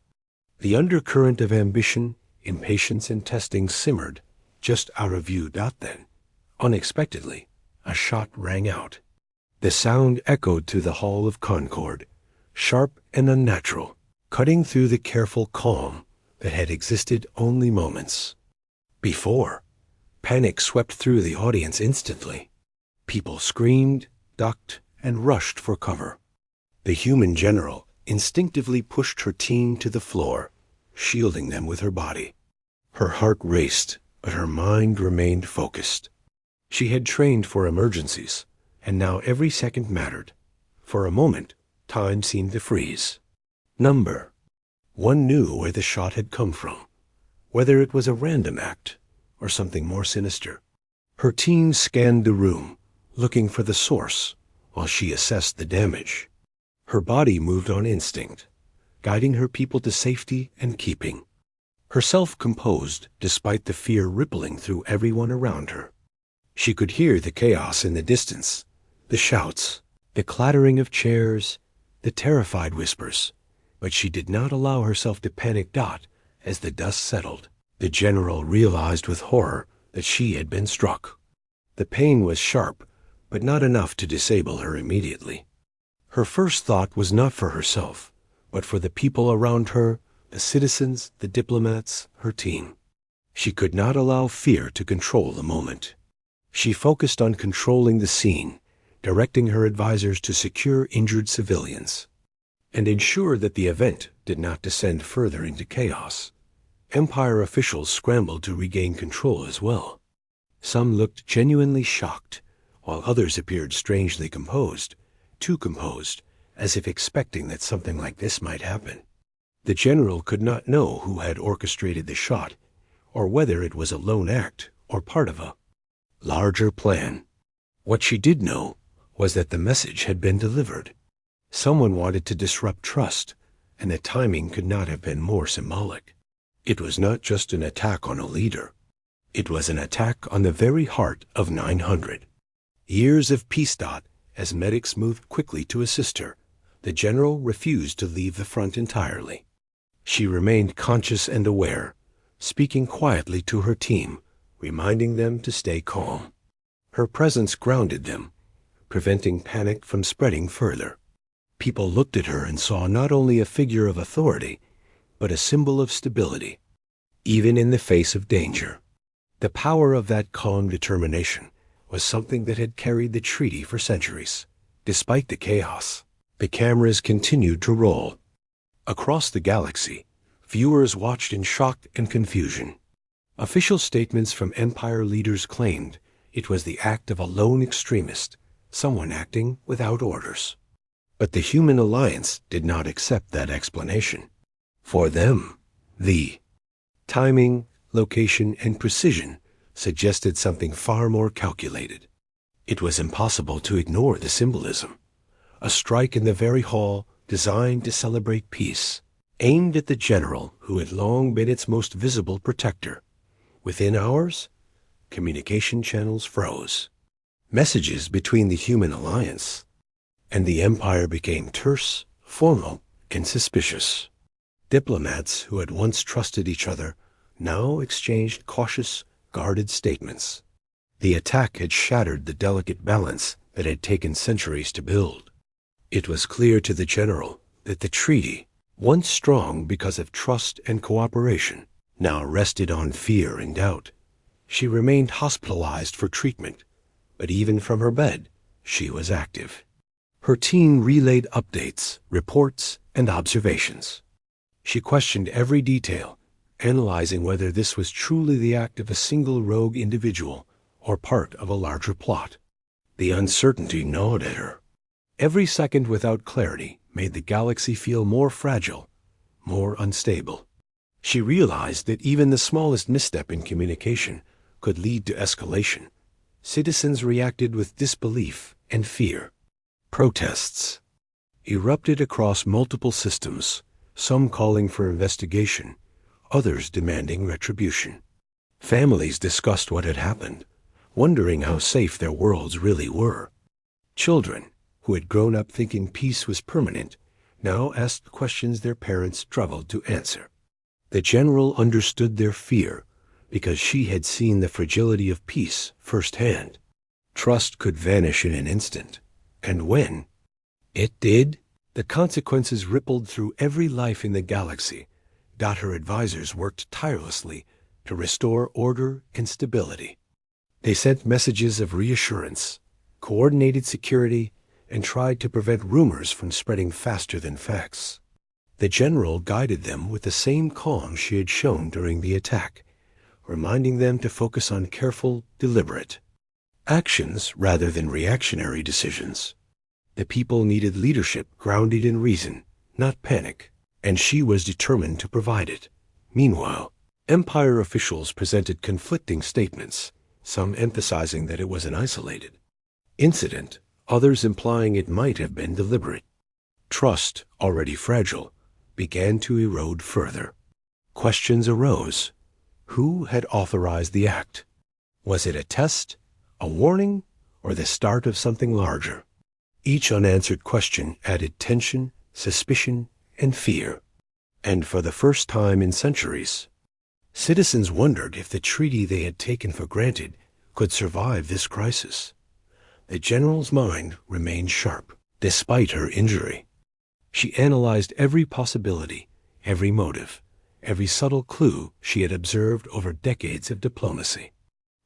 The undercurrent of ambition, impatience, and testing simmered just out of view. Then, unexpectedly, a shot rang out. The sound echoed through the Hall of Concord, sharp and unnatural, cutting through the careful calm that had existed only moments before. Panic swept through the audience instantly. People screamed, ducked, and rushed for cover. The human general instinctively pushed her team to the floor, shielding them with her body. Her heart raced, but her mind remained focused. She had trained for emergencies, and now every second mattered. For a moment, time seemed to freeze. One knew where the shot had come from, whether it was a random act or something more sinister. Her team scanned the room, looking for the source, while she assessed the damage. Her body moved on instinct, guiding her people to safety and keeping herself composed despite the fear rippling through everyone around her. She could hear the chaos in the distance, the shouts, the clattering of chairs, the terrified whispers, but she did not allow herself to panic. As the dust settled, the general realized with horror that she had been struck. The pain was sharp, but not enough to disable her immediately. Her first thought was not for herself, but for the people around her, the citizens, the diplomats, her team. She could not allow fear to control the moment. She focused on controlling the scene, directing her advisors to secure injured civilians, and ensure that the event did not descend further into chaos. Empire officials scrambled to regain control as well. Some looked genuinely shocked, while others appeared strangely composed, too composed, as if expecting that something like this might happen. The general could not know who had orchestrated the shot, or whether it was a lone act or part of a larger plan. What she did know was that the message had been delivered. Someone wanted to disrupt trust, and the timing could not have been more symbolic. It was not just an attack on a leader. It was an attack on the very heart of 900. Years of peace. As medics moved quickly to assist her, the general refused to leave the front entirely. She remained conscious and aware, speaking quietly to her team, reminding them to stay calm. Her presence grounded them, preventing panic from spreading further. People looked at her and saw not only a figure of authority, but a symbol of stability, even in the face of danger. The power of that calm determination was something that had carried the treaty for centuries. Despite the chaos, the cameras continued to roll. Across the galaxy, viewers watched in shock and confusion. Official statements from Empire leaders claimed it was the act of a lone extremist, someone acting without orders. But the human alliance did not accept that explanation. For them, the timing, location, and precision suggested something far more calculated. It was impossible to ignore the symbolism. A strike in the very hall designed to celebrate peace, aimed at the general who had long been its most visible protector. Within hours, communication channels froze. Messages between the human alliance and the Empire became terse, formal, and suspicious. Diplomats who had once trusted each other now exchanged cautious, guarded statements. The attack had shattered the delicate balance that had taken centuries to build. It was clear to the general that the treaty, once strong because of trust and cooperation, now rested on fear and doubt. She remained hospitalized for treatment, but even from her bed, she was active. Her team relayed updates, reports, and observations. She questioned every detail, analyzing whether this was truly the act of a single rogue individual or part of a larger plot. The uncertainty gnawed at her. Every second without clarity made the galaxy feel more fragile, more unstable. She realized that even the smallest misstep in communication could lead to escalation. Citizens reacted with disbelief and fear. Protests erupted across multiple systems, some calling for investigation, others demanding retribution. Families discussed what had happened, wondering how safe their worlds really were. Children, who had grown up thinking peace was permanent, now asked questions their parents struggled to answer. The general understood their fear because she had seen the fragility of peace firsthand. Trust could vanish in an instant, and when it did, the consequences rippled through every life in the galaxy. Her advisors worked tirelessly to restore order and stability. They sent messages of reassurance, coordinated security, and tried to prevent rumors from spreading faster than facts. The general guided them with the same calm she had shown during the attack, reminding them to focus on careful, deliberate actions rather than reactionary decisions. The people needed leadership grounded in reason, not panic, and she was determined to provide it. Meanwhile, Empire officials presented conflicting statements, some emphasizing that it was an isolated incident, others implying it might have been deliberate. Trust, already fragile, began to erode further. Questions arose. Who had authorized the act? Was it a test, a warning, or the start of something larger? Each unanswered question added tension, suspicion, and fear. And for the first time in centuries, citizens wondered if the treaty they had taken for granted could survive this crisis. The general's mind remained sharp, despite her injury. She analyzed every possibility, every motive, every subtle clue she had observed over decades of diplomacy.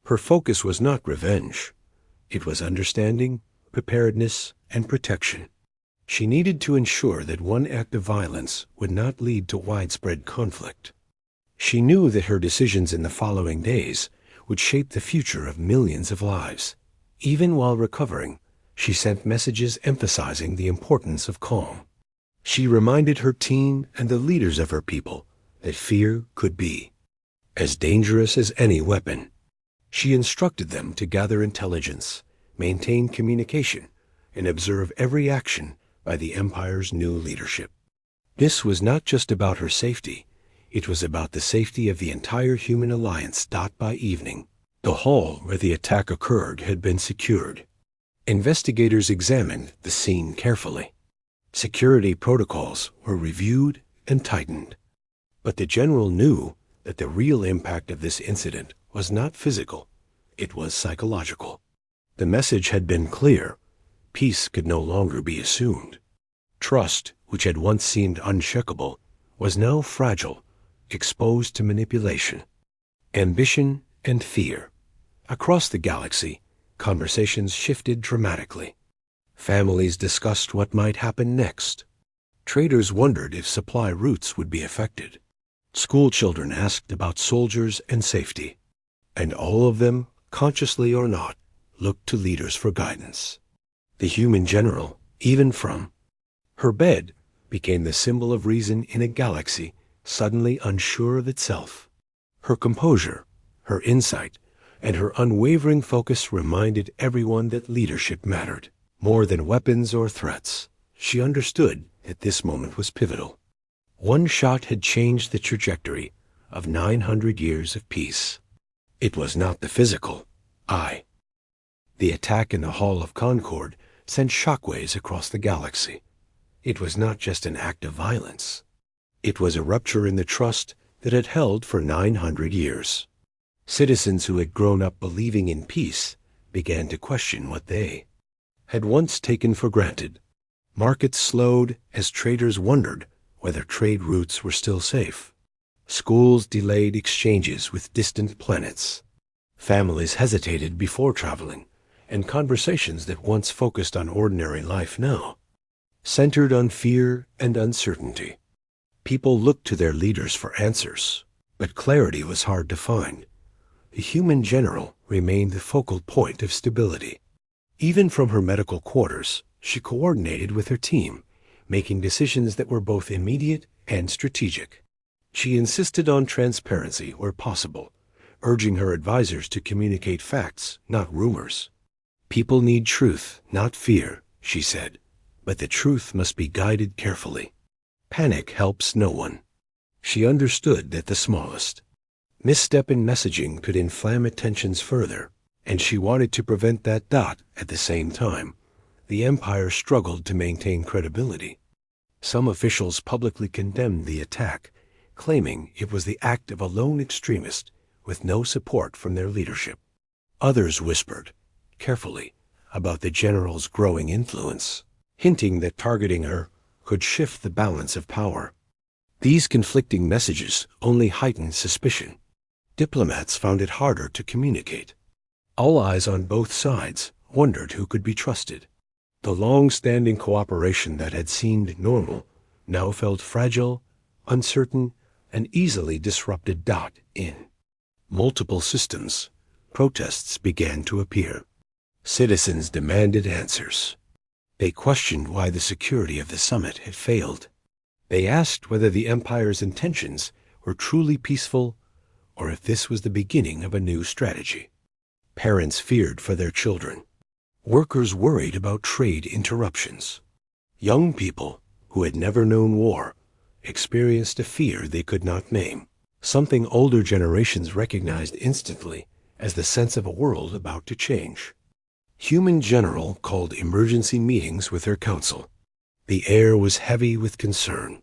Her focus was not revenge. It was understanding, preparedness, and protection. She needed to ensure that one act of violence would not lead to widespread conflict. She knew that her decisions in the following days would shape the future of millions of lives. Even while recovering, she sent messages emphasizing the importance of calm. She reminded her team and the leaders of her people that fear could be as dangerous as any weapon. She instructed them to gather intelligence, maintain communication, and observe every action by the Empire's new leadership. This was not just about her safety. It was about the safety of the entire human alliance. By evening, the hall where the attack occurred had been secured. Investigators examined the scene carefully. Security protocols were reviewed and tightened. But the general knew that the real impact of this incident was not physical, it was psychological. The message had been clear. Peace could no longer be assumed. Trust, which had once seemed unshakable, was now fragile, exposed to manipulation. Ambition and fear. Across the galaxy, conversations shifted dramatically. Families discussed what might happen next. Traders wondered if supply routes would be affected. School children asked about soldiers and safety. And all of them, consciously or not, looked to leaders for guidance. The human general, even from her bed, became the symbol of reason in a galaxy suddenly unsure of itself. Her composure, her insight, and her unwavering focus reminded everyone that leadership mattered. More than weapons or threats, she understood that this moment was pivotal. One shot had changed the trajectory of 900 years of peace. It was not the physical eye. The attack in the Hall of Concord sent shockwaves across the galaxy. It was not just an act of violence. It was a rupture in the trust that had held for 900 years. Citizens who had grown up believing in peace began to question what they had once taken for granted. Markets slowed as traders wondered whether trade routes were still safe. Schools delayed exchanges with distant planets. Families hesitated before traveling, and conversations that once focused on ordinary life now centered on fear and uncertainty. People looked to their leaders for answers, but clarity was hard to find. The human general remained the focal point of stability. Even from her medical quarters, she coordinated with her team, making decisions that were both immediate and strategic. She insisted on transparency where possible, urging her advisors to communicate facts, not rumors. People need truth, not fear, she said, but the truth must be guided carefully. Panic helps no one. She understood that the smallest misstep in messaging could inflame tensions further, and she wanted to prevent that. At the same time, the Empire struggled to maintain credibility. Some officials publicly condemned the attack, claiming it was the act of a lone extremist with no support from their leadership. Others whispered, carefully, about the general's growing influence, hinting that targeting her could shift the balance of power. These conflicting messages only heightened suspicion. Diplomats found it harder to communicate. All eyes on both sides wondered who could be trusted. The long-standing cooperation that had seemed normal now felt fragile, uncertain, and easily disrupted. In multiple systems, protests began to appear. Citizens demanded answers. They questioned why the security of the summit had failed. They asked whether the Empire's intentions were truly peaceful or if this was the beginning of a new strategy. Parents feared for their children. Workers worried about trade interruptions. Young people, who had never known war, experienced a fear they could not name, something older generations recognized instantly as the sense of a world about to change. Human General called emergency meetings with her council. The air was heavy with concern,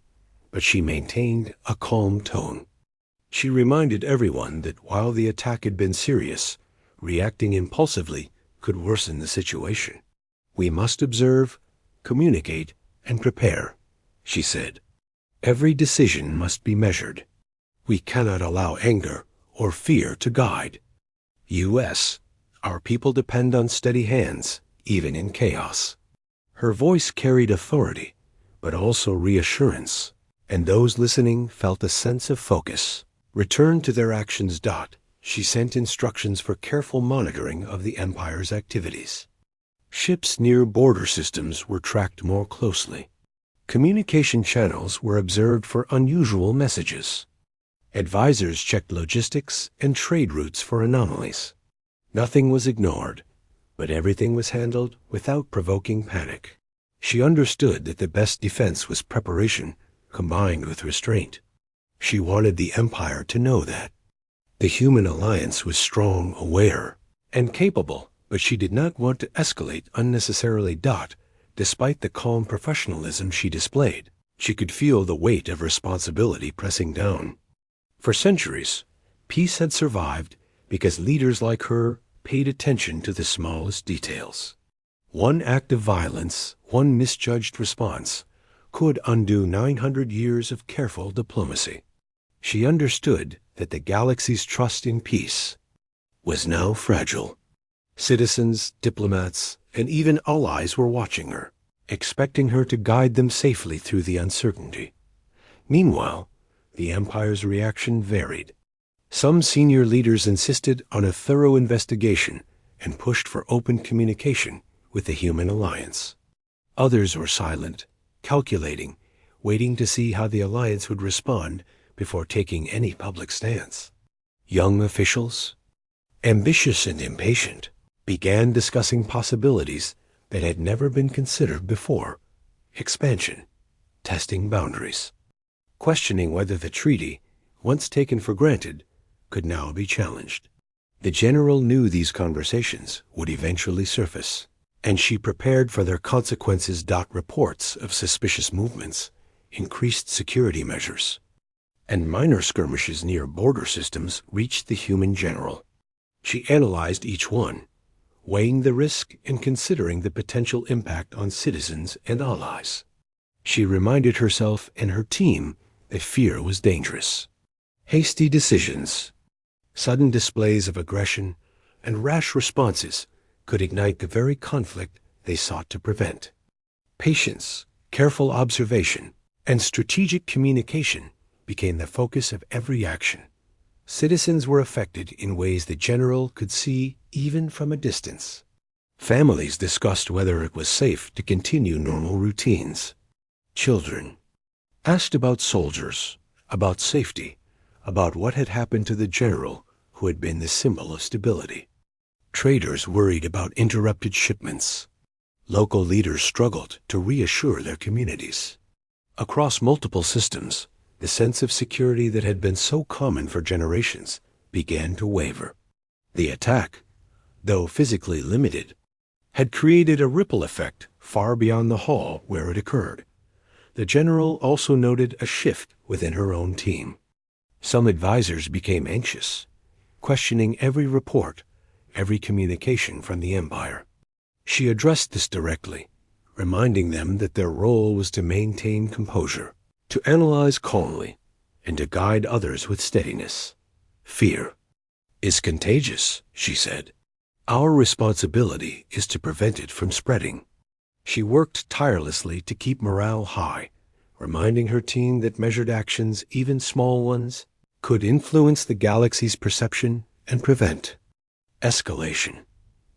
but she maintained a calm tone. She reminded everyone that while the attack had been serious, reacting impulsively could worsen the situation. "We must observe, communicate, and prepare," she said. "Every decision must be measured. We cannot allow anger or fear to guide. U.S. Our people depend on steady hands, even in chaos." Her voice carried authority, but also reassurance, and those listening felt a sense of focus. "Return to their actions." She sent instructions for careful monitoring of the Empire's activities. Ships near border systems were tracked more closely. Communication channels were observed for unusual messages. Advisors checked logistics and trade routes for anomalies. Nothing was ignored, but everything was handled without provoking panic. She understood that the best defense was preparation combined with restraint. She wanted the Empire to know that. The human alliance was strong, aware, and capable, but she did not want to escalate unnecessarily. Despite the calm professionalism she displayed, she could feel the weight of responsibility pressing down. For centuries, peace had survived because leaders like her paid attention to the smallest details. One act of violence, one misjudged response, could undo 900 years of careful diplomacy. She understood that the galaxy's trust in peace was now fragile. Citizens, diplomats, and even allies were watching her, expecting her to guide them safely through the uncertainty. Meanwhile, the Empire's reaction varied. Some senior leaders insisted on a thorough investigation and pushed for open communication with the human alliance. Others were silent, calculating, waiting to see how the alliance would respond before taking any public stance. Young officials, ambitious and impatient, began discussing possibilities that had never been considered before: expansion, testing boundaries, questioning whether the treaty, once taken for granted, could now be challenged. The general knew these conversations would eventually surface, and she prepared for their consequences. Reports of suspicious movements, increased security measures, and minor skirmishes near border systems reached the human general. She analyzed each one, weighing the risk and considering the potential impact on citizens and allies. She reminded herself and her team that fear was dangerous. Hasty decisions, sudden displays of aggression, and rash responses could ignite the very conflict they sought to prevent. Patience, careful observation, and strategic communication became the focus of every action. Citizens were affected in ways the general could see even from a distance. Families discussed whether it was safe to continue normal routines. Children asked about soldiers, about safety, about what had happened to the general who had been the symbol of stability. Traders worried about interrupted shipments. Local leaders struggled to reassure their communities. Across multiple systems, the sense of security that had been so common for generations began to waver. The attack, though physically limited, had created a ripple effect far beyond the hall where it occurred. The general also noted a shift within her own team. Some advisors became anxious, questioning every report, every communication from the Empire. She addressed this directly, reminding them that their role was to maintain composure, to analyze calmly, and to guide others with steadiness. "Fear is contagious," she said. "Our responsibility is to prevent it from spreading." She worked tirelessly to keep morale high, reminding her team that measured actions, even small ones, could influence the galaxy's perception and prevent escalation.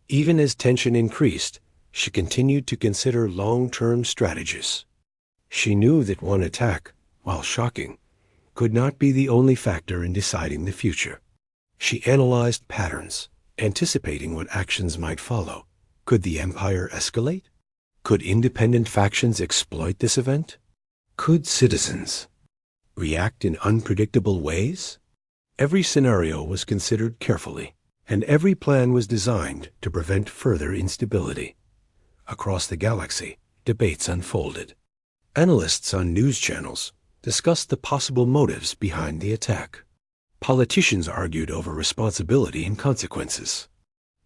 Even as tension increased, she continued to consider long-term strategies. She knew that one attack, while shocking, could not be the only factor in deciding the future. She analyzed patterns, anticipating what actions might follow. Could the Empire escalate? Could independent factions exploit this event? Could citizens react in unpredictable ways? Every scenario was considered carefully, and every plan was designed to prevent further instability. Across the galaxy, debates unfolded. Analysts on news channels discussed the possible motives behind the attack. Politicians argued over responsibility and consequences.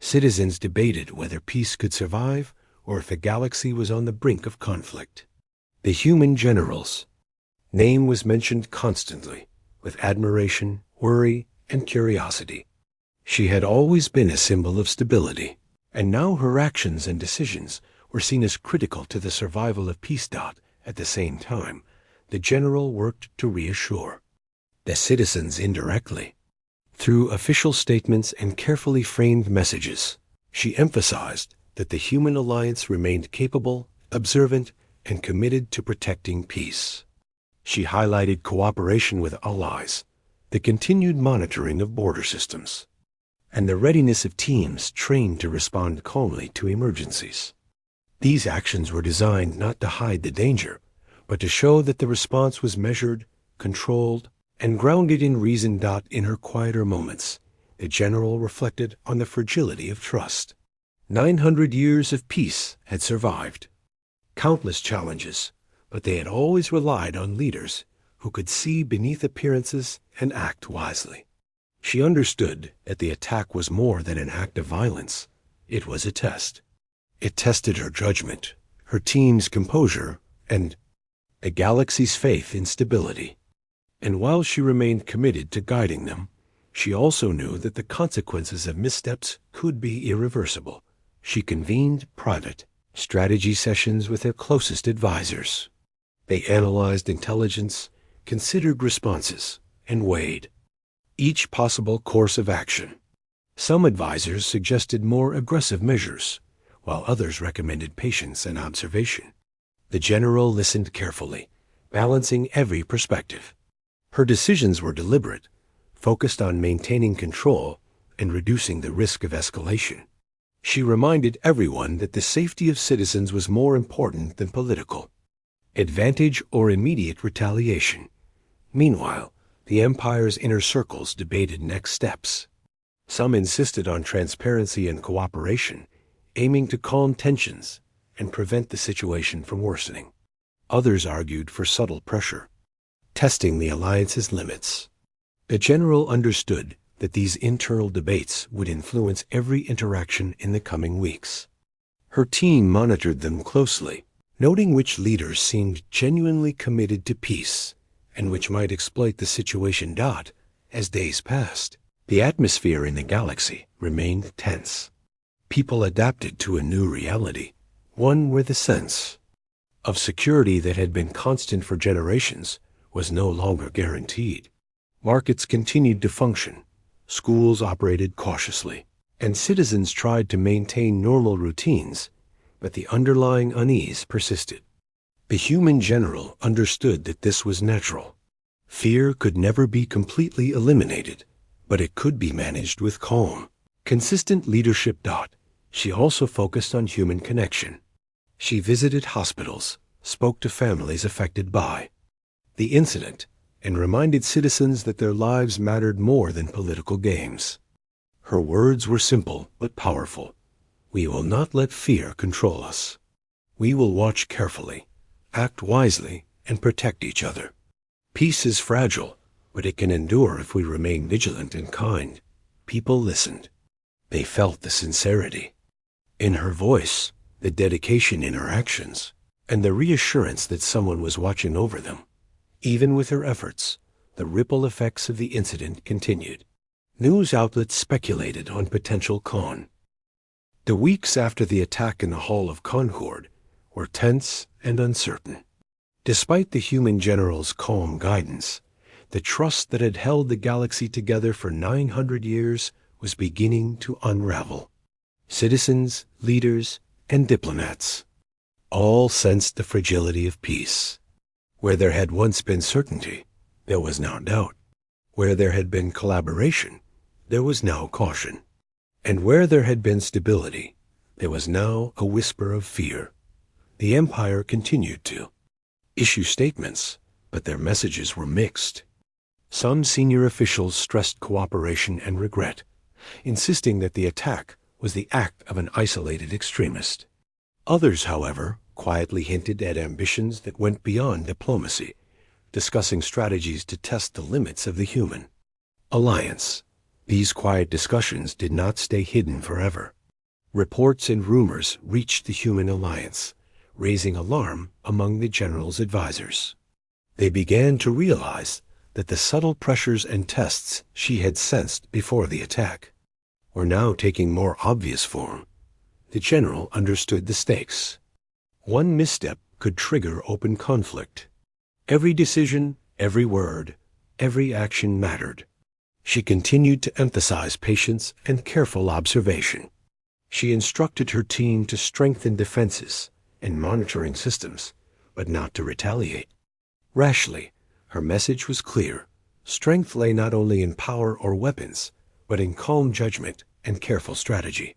Citizens debated whether peace could survive or if the galaxy was on the brink of conflict. The human general's name was mentioned constantly, with admiration, worry, and curiosity. She had always been a symbol of stability, and now her actions and decisions were seen as critical to the survival of peace. At the same time, the general worked to reassure the citizens indirectly. Through official statements and carefully framed messages, she emphasized that the human alliance remained capable, observant, and committed to protecting peace. She highlighted cooperation with allies, the continued monitoring of border systems, and the readiness of teams trained to respond calmly to emergencies. These actions were designed not to hide the danger, but to show that the response was measured, controlled, and grounded in reason. In her quieter moments, the general reflected on the fragility of trust. 900 years of peace had survived countless challenges, but they had always relied on leaders who could see beneath appearances and act wisely. She understood that the attack was more than an act of violence. It was a test. It tested her judgment, her team's composure, and the galaxy's faith in stability. And while she remained committed to guiding them, she also knew that the consequences of missteps could be irreversible. She convened private strategy sessions with their closest advisors. They analyzed intelligence, considered responses, and weighed each possible course of action. Some advisors suggested more aggressive measures, while others recommended patience and observation. The general listened carefully, balancing every perspective. Her decisions were deliberate, focused on maintaining control and reducing the risk of escalation. She reminded everyone that the safety of citizens was more important than political advantage or immediate retaliation. Meanwhile, the Empire's inner circles debated next steps. Some insisted on transparency and cooperation, aiming to calm tensions and prevent the situation from worsening. Others argued for subtle pressure, testing the alliance's limits. The general understood that these internal debates would influence every interaction in the coming weeks. Her team monitored them closely, noting which leaders seemed genuinely committed to peace and which might exploit the situation. As days passed, the atmosphere in the galaxy remained tense. People adapted to a new reality, one where the sense of security that had been constant for generations was no longer guaranteed. Markets continued to function, schools operated cautiously, and citizens tried to maintain normal routines, but the underlying unease persisted. The human general understood that this was natural. Fear could never be completely eliminated, but it could be managed with calm, consistent leadership. She also focused on human connection. She visited hospitals, spoke to families affected by the incident, and reminded citizens that their lives mattered more than political games. Her words were simple but powerful. We will not let fear control us. We will watch carefully, act wisely, and protect each other. Peace is fragile, but it can endure if we remain vigilant and kind. People listened. They felt the sincerity in her voice, the dedication in her actions, and the reassurance that someone was watching over them. Even with her efforts, the ripple effects of the incident continued. News outlets speculated on potential con. The weeks after the attack in the Hall of Concord were tense and uncertain. Despite the human general's calm guidance, the trust that had held the galaxy together for 900 years was beginning to unravel. Citizens, leaders, and diplomats all sensed the fragility of peace. Where there had once been certainty, there was now doubt. Where there had been collaboration, there was now caution. And where there had been stability, there was now a whisper of fear. The Empire continued to issue statements, but their messages were mixed. Some senior officials stressed cooperation and regret, insisting that the attack was the act of an isolated extremist. Others, however, quietly hinted at ambitions that went beyond diplomacy, discussing strategies to test the limits of the human alliance. These quiet discussions did not stay hidden forever. Reports and rumors reached the human alliance, raising alarm among the general's advisors. They began to realize that the subtle pressures and tests she had sensed before the attack were now taking more obvious form. The general understood the stakes. One misstep could trigger open conflict. Every decision, every word, every action mattered. She continued to emphasize patience and careful observation. She instructed her team to strengthen defenses and monitoring systems, but not to retaliate rashly. Her message was clear. Strength lay not only in power or weapons, but in calm judgment and careful strategy.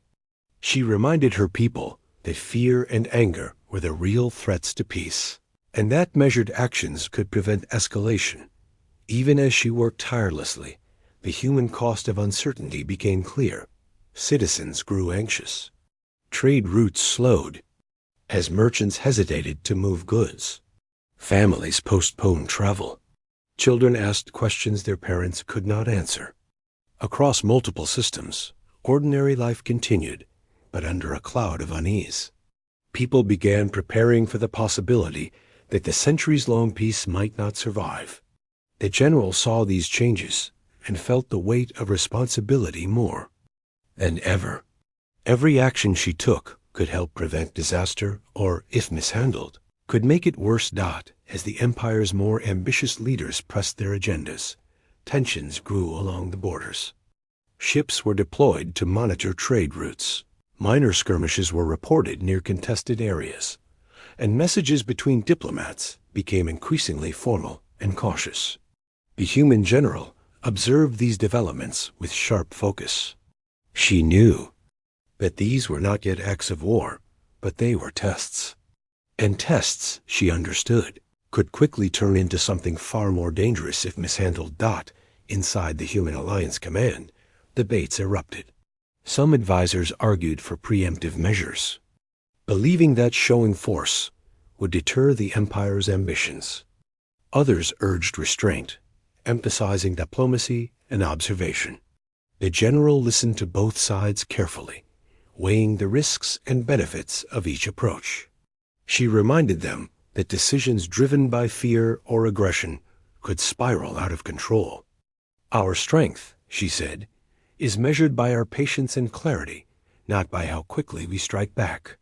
She reminded her people that fear and anger were the real threats to peace, and that measured actions could prevent escalation. Even as she worked tirelessly, the human cost of uncertainty became clear. Citizens grew anxious. Trade routes slowed as merchants hesitated to move goods. Families postponed travel. Children asked questions their parents could not answer. Across multiple systems, ordinary life continued, but under a cloud of unease. People began preparing for the possibility that the centuries-long peace might not survive. The general saw these changes and felt the weight of responsibility more than ever. Every action she took could help prevent disaster or, if mishandled, could make it worse. As the empire's more ambitious leaders pressed their agendas, tensions grew along the borders. Ships were deployed to monitor trade routes. Minor skirmishes were reported near contested areas, and messages between diplomats became increasingly formal and cautious. The human general observed these developments with sharp focus. She knew that these were not yet acts of war, but they were tests. And tests, she understood, could quickly turn into something far more dangerous if mishandled. Inside the Human Alliance Command, debates erupted. Some advisors argued for preemptive measures, believing that showing force would deter the Empire's ambitions. Others urged restraint, emphasizing diplomacy and observation. The general listened to both sides carefully, weighing the risks and benefits of each approach. She reminded them that decisions driven by fear or aggression could spiral out of control. Our strength, she said, is measured by our patience and clarity, not by how quickly we strike back.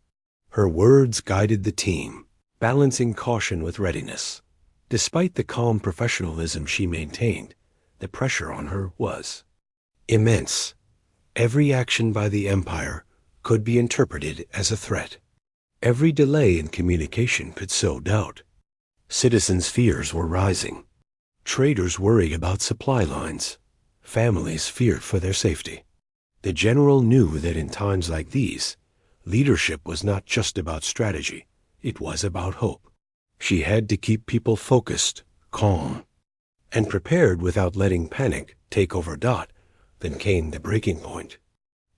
Her words guided the team, balancing caution with readiness. Despite the calm professionalism she maintained, the pressure on her was immense. Every action by the Empire could be interpreted as a threat. Every delay in communication could sow doubt. Citizens' fears were rising. Traders worried about supply lines. Families feared for their safety. The general knew that in times like these, leadership was not just about strategy, it was about hope. She had to keep people focused, calm, and prepared without letting panic take over. Then came the breaking point.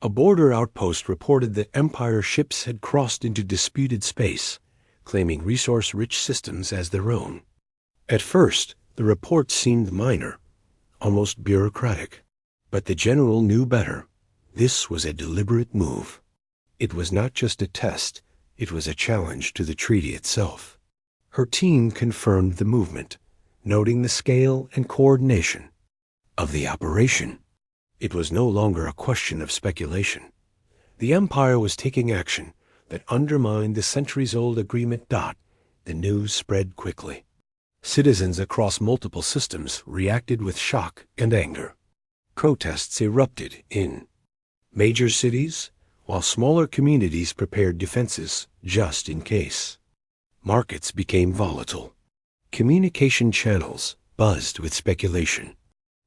A border outpost reported that Empire ships had crossed into disputed space, claiming resource-rich systems as their own. At first, the report seemed minor, almost bureaucratic. But the general knew better. This was a deliberate move. It was not just a test, it was a challenge to the treaty itself. Her team confirmed the movement, noting the scale and coordination of the operation. It was no longer a question of speculation. The Empire was taking action that undermined the centuries-old agreement. The news spread quickly. Citizens across multiple systems reacted with shock and anger. Protests erupted in major cities, while smaller communities prepared defenses just in case. Markets became volatile. Communication channels buzzed with speculation.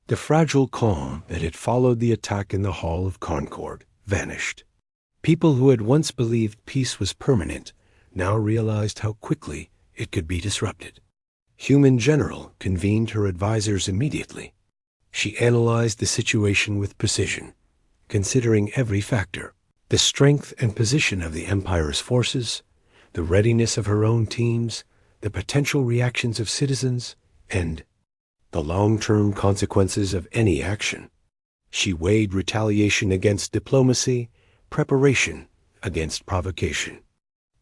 The fragile calm that had followed the attack in the Hall of Concord vanished. People who had once believed peace was permanent now realized how quickly it could be disrupted. Human General convened her advisors immediately. She analyzed the situation with precision, considering every factor: the strength and position of the Empire's forces, the readiness of her own teams, the potential reactions of citizens, and the long-term consequences of any action. She weighed retaliation against diplomacy, preparation against provocation.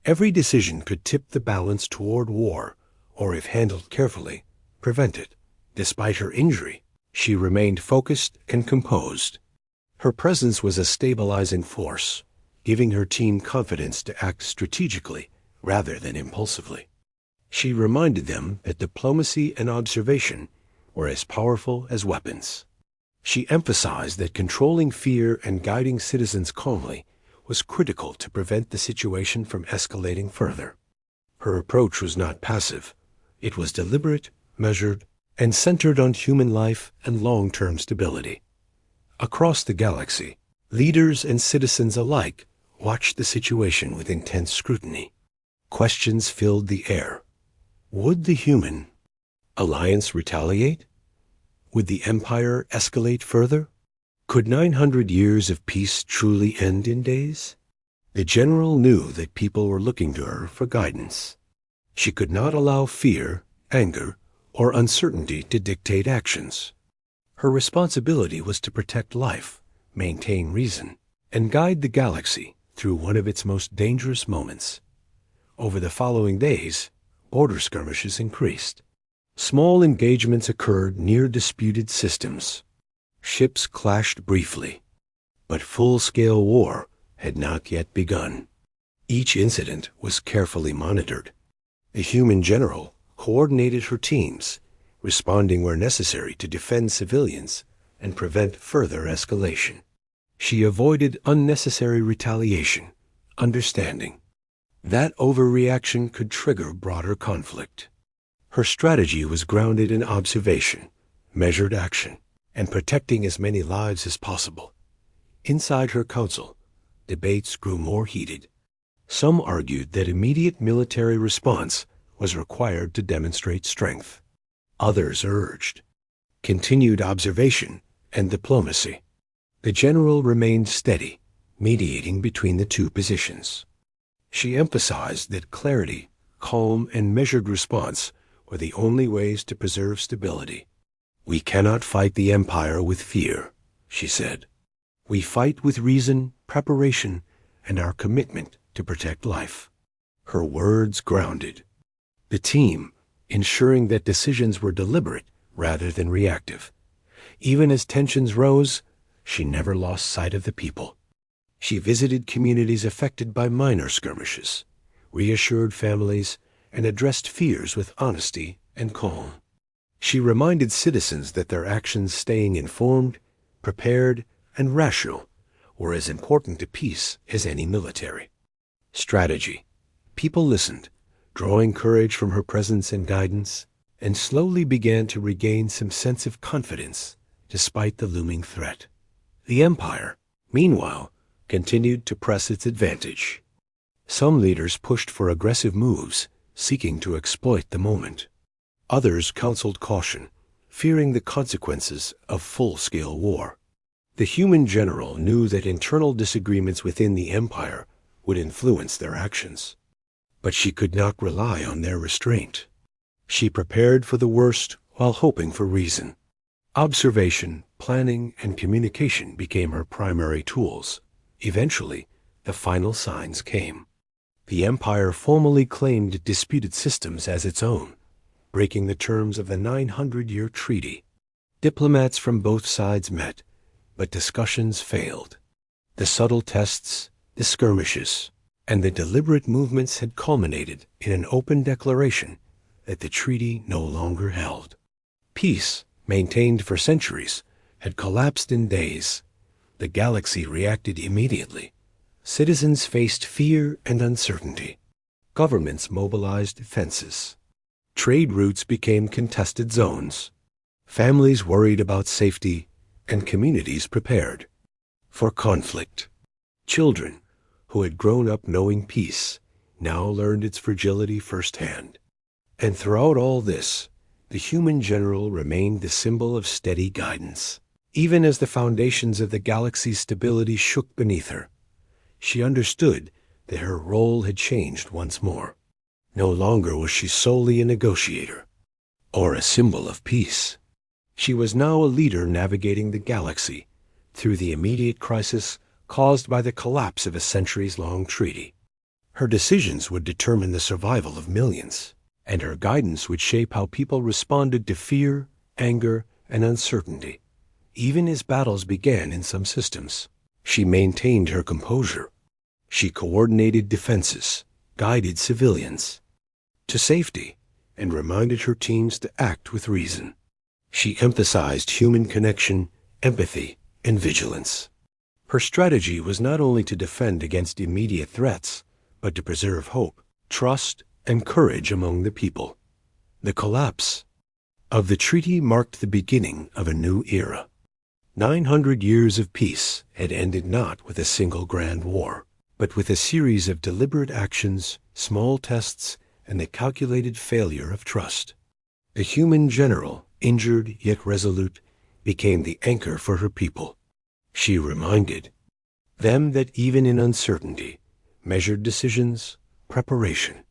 Every decision could tip the balance toward war, or if handled carefully, prevent it. Despite her injury, she remained focused and composed. Her presence was a stabilizing force, giving her team confidence to act strategically rather than impulsively. She reminded them that diplomacy and observation were as powerful as weapons. She emphasized that controlling fear and guiding citizens calmly was critical to prevent the situation from escalating further. Her approach was not passive. It was deliberate, measured, and centered on human life and long-term stability. Across the galaxy, leaders and citizens alike watched the situation with intense scrutiny. Questions filled the air. Would the human alliance retaliate? Would the Empire escalate further? Could 900 years of peace truly end in days? The general knew that people were looking to her for guidance. She could not allow fear, anger, or uncertainty to dictate actions. Her responsibility was to protect life, maintain reason, and guide the galaxy through one of its most dangerous moments. Over the following days, border skirmishes increased. Small engagements occurred near disputed systems. Ships clashed briefly, but full-scale war had not yet begun. Each incident was carefully monitored. The human general coordinated her teams, responding where necessary to defend civilians and prevent further escalation. She avoided unnecessary retaliation, understanding that overreaction could trigger broader conflict. Her strategy was grounded in observation, measured action, and protecting as many lives as possible. Inside her council, debates grew more heated. Some argued that immediate military response was required to demonstrate strength. Others urged continued observation and diplomacy. The general remained steady, mediating between the two positions. She emphasized that clarity, calm, and measured response were the only ways to preserve stability. "We cannot fight the Empire with fear," she said. "We fight with reason, preparation, and our commitment to protect life." Her words grounded the team, ensuring that decisions were deliberate rather than reactive. Even as tensions rose, she never lost sight of the people. She visited communities affected by minor skirmishes, reassured families, and addressed fears with honesty and calm. She reminded citizens that their actions staying informed, prepared, and rational were as important to peace as any military strategy. People listened, drawing courage from her presence and guidance, and slowly began to regain some sense of confidence despite the looming threat. The Empire, meanwhile, continued to press its advantage. Some leaders pushed for aggressive moves, seeking to exploit the moment. Others counseled caution, fearing the consequences of full-scale war. The human general knew that internal disagreements within the Empire would influence their actions. But she could not rely on their restraint. She prepared for the worst while hoping for reason. Observation, planning, and communication became her primary tools. Eventually, the final signs came. The Empire formally claimed disputed systems as its own, breaking the terms of the 900-year treaty. Diplomats from both sides met, but discussions failed. The subtle tests, the skirmishes, and the deliberate movements had culminated in an open declaration that the treaty no longer held. Peace, maintained for centuries, had collapsed in days. The galaxy reacted immediately. Citizens faced fear and uncertainty. Governments mobilized defenses. Trade routes became contested zones. Families worried about safety, and communities prepared for conflict. Children, who had grown up knowing peace, now learned its fragility firsthand. And throughout all this, the human general remained the symbol of steady guidance. Even as the foundations of the galaxy's stability shook beneath her, she understood that her role had changed once more. No longer was she solely a negotiator or a symbol of peace. She was now a leader navigating the galaxy through the immediate crisis caused by the collapse of a centuries-long treaty. Her decisions would determine the survival of millions, and her guidance would shape how people responded to fear, anger, and uncertainty. Even as battles began in some systems, she maintained her composure. She coordinated defenses, guided civilians to safety, and reminded her teams to act with reason. She emphasized human connection, empathy, and vigilance. Her strategy was not only to defend against immediate threats, but to preserve hope, trust, and courage among the people. The collapse of the treaty marked the beginning of a new era. 900 years of peace had ended not with a single grand war, but with a series of deliberate actions, small tests, and the calculated failure of trust. A human general, injured yet resolute, became the anchor for her people. She reminded them that even in uncertainty, measured decisions, preparation,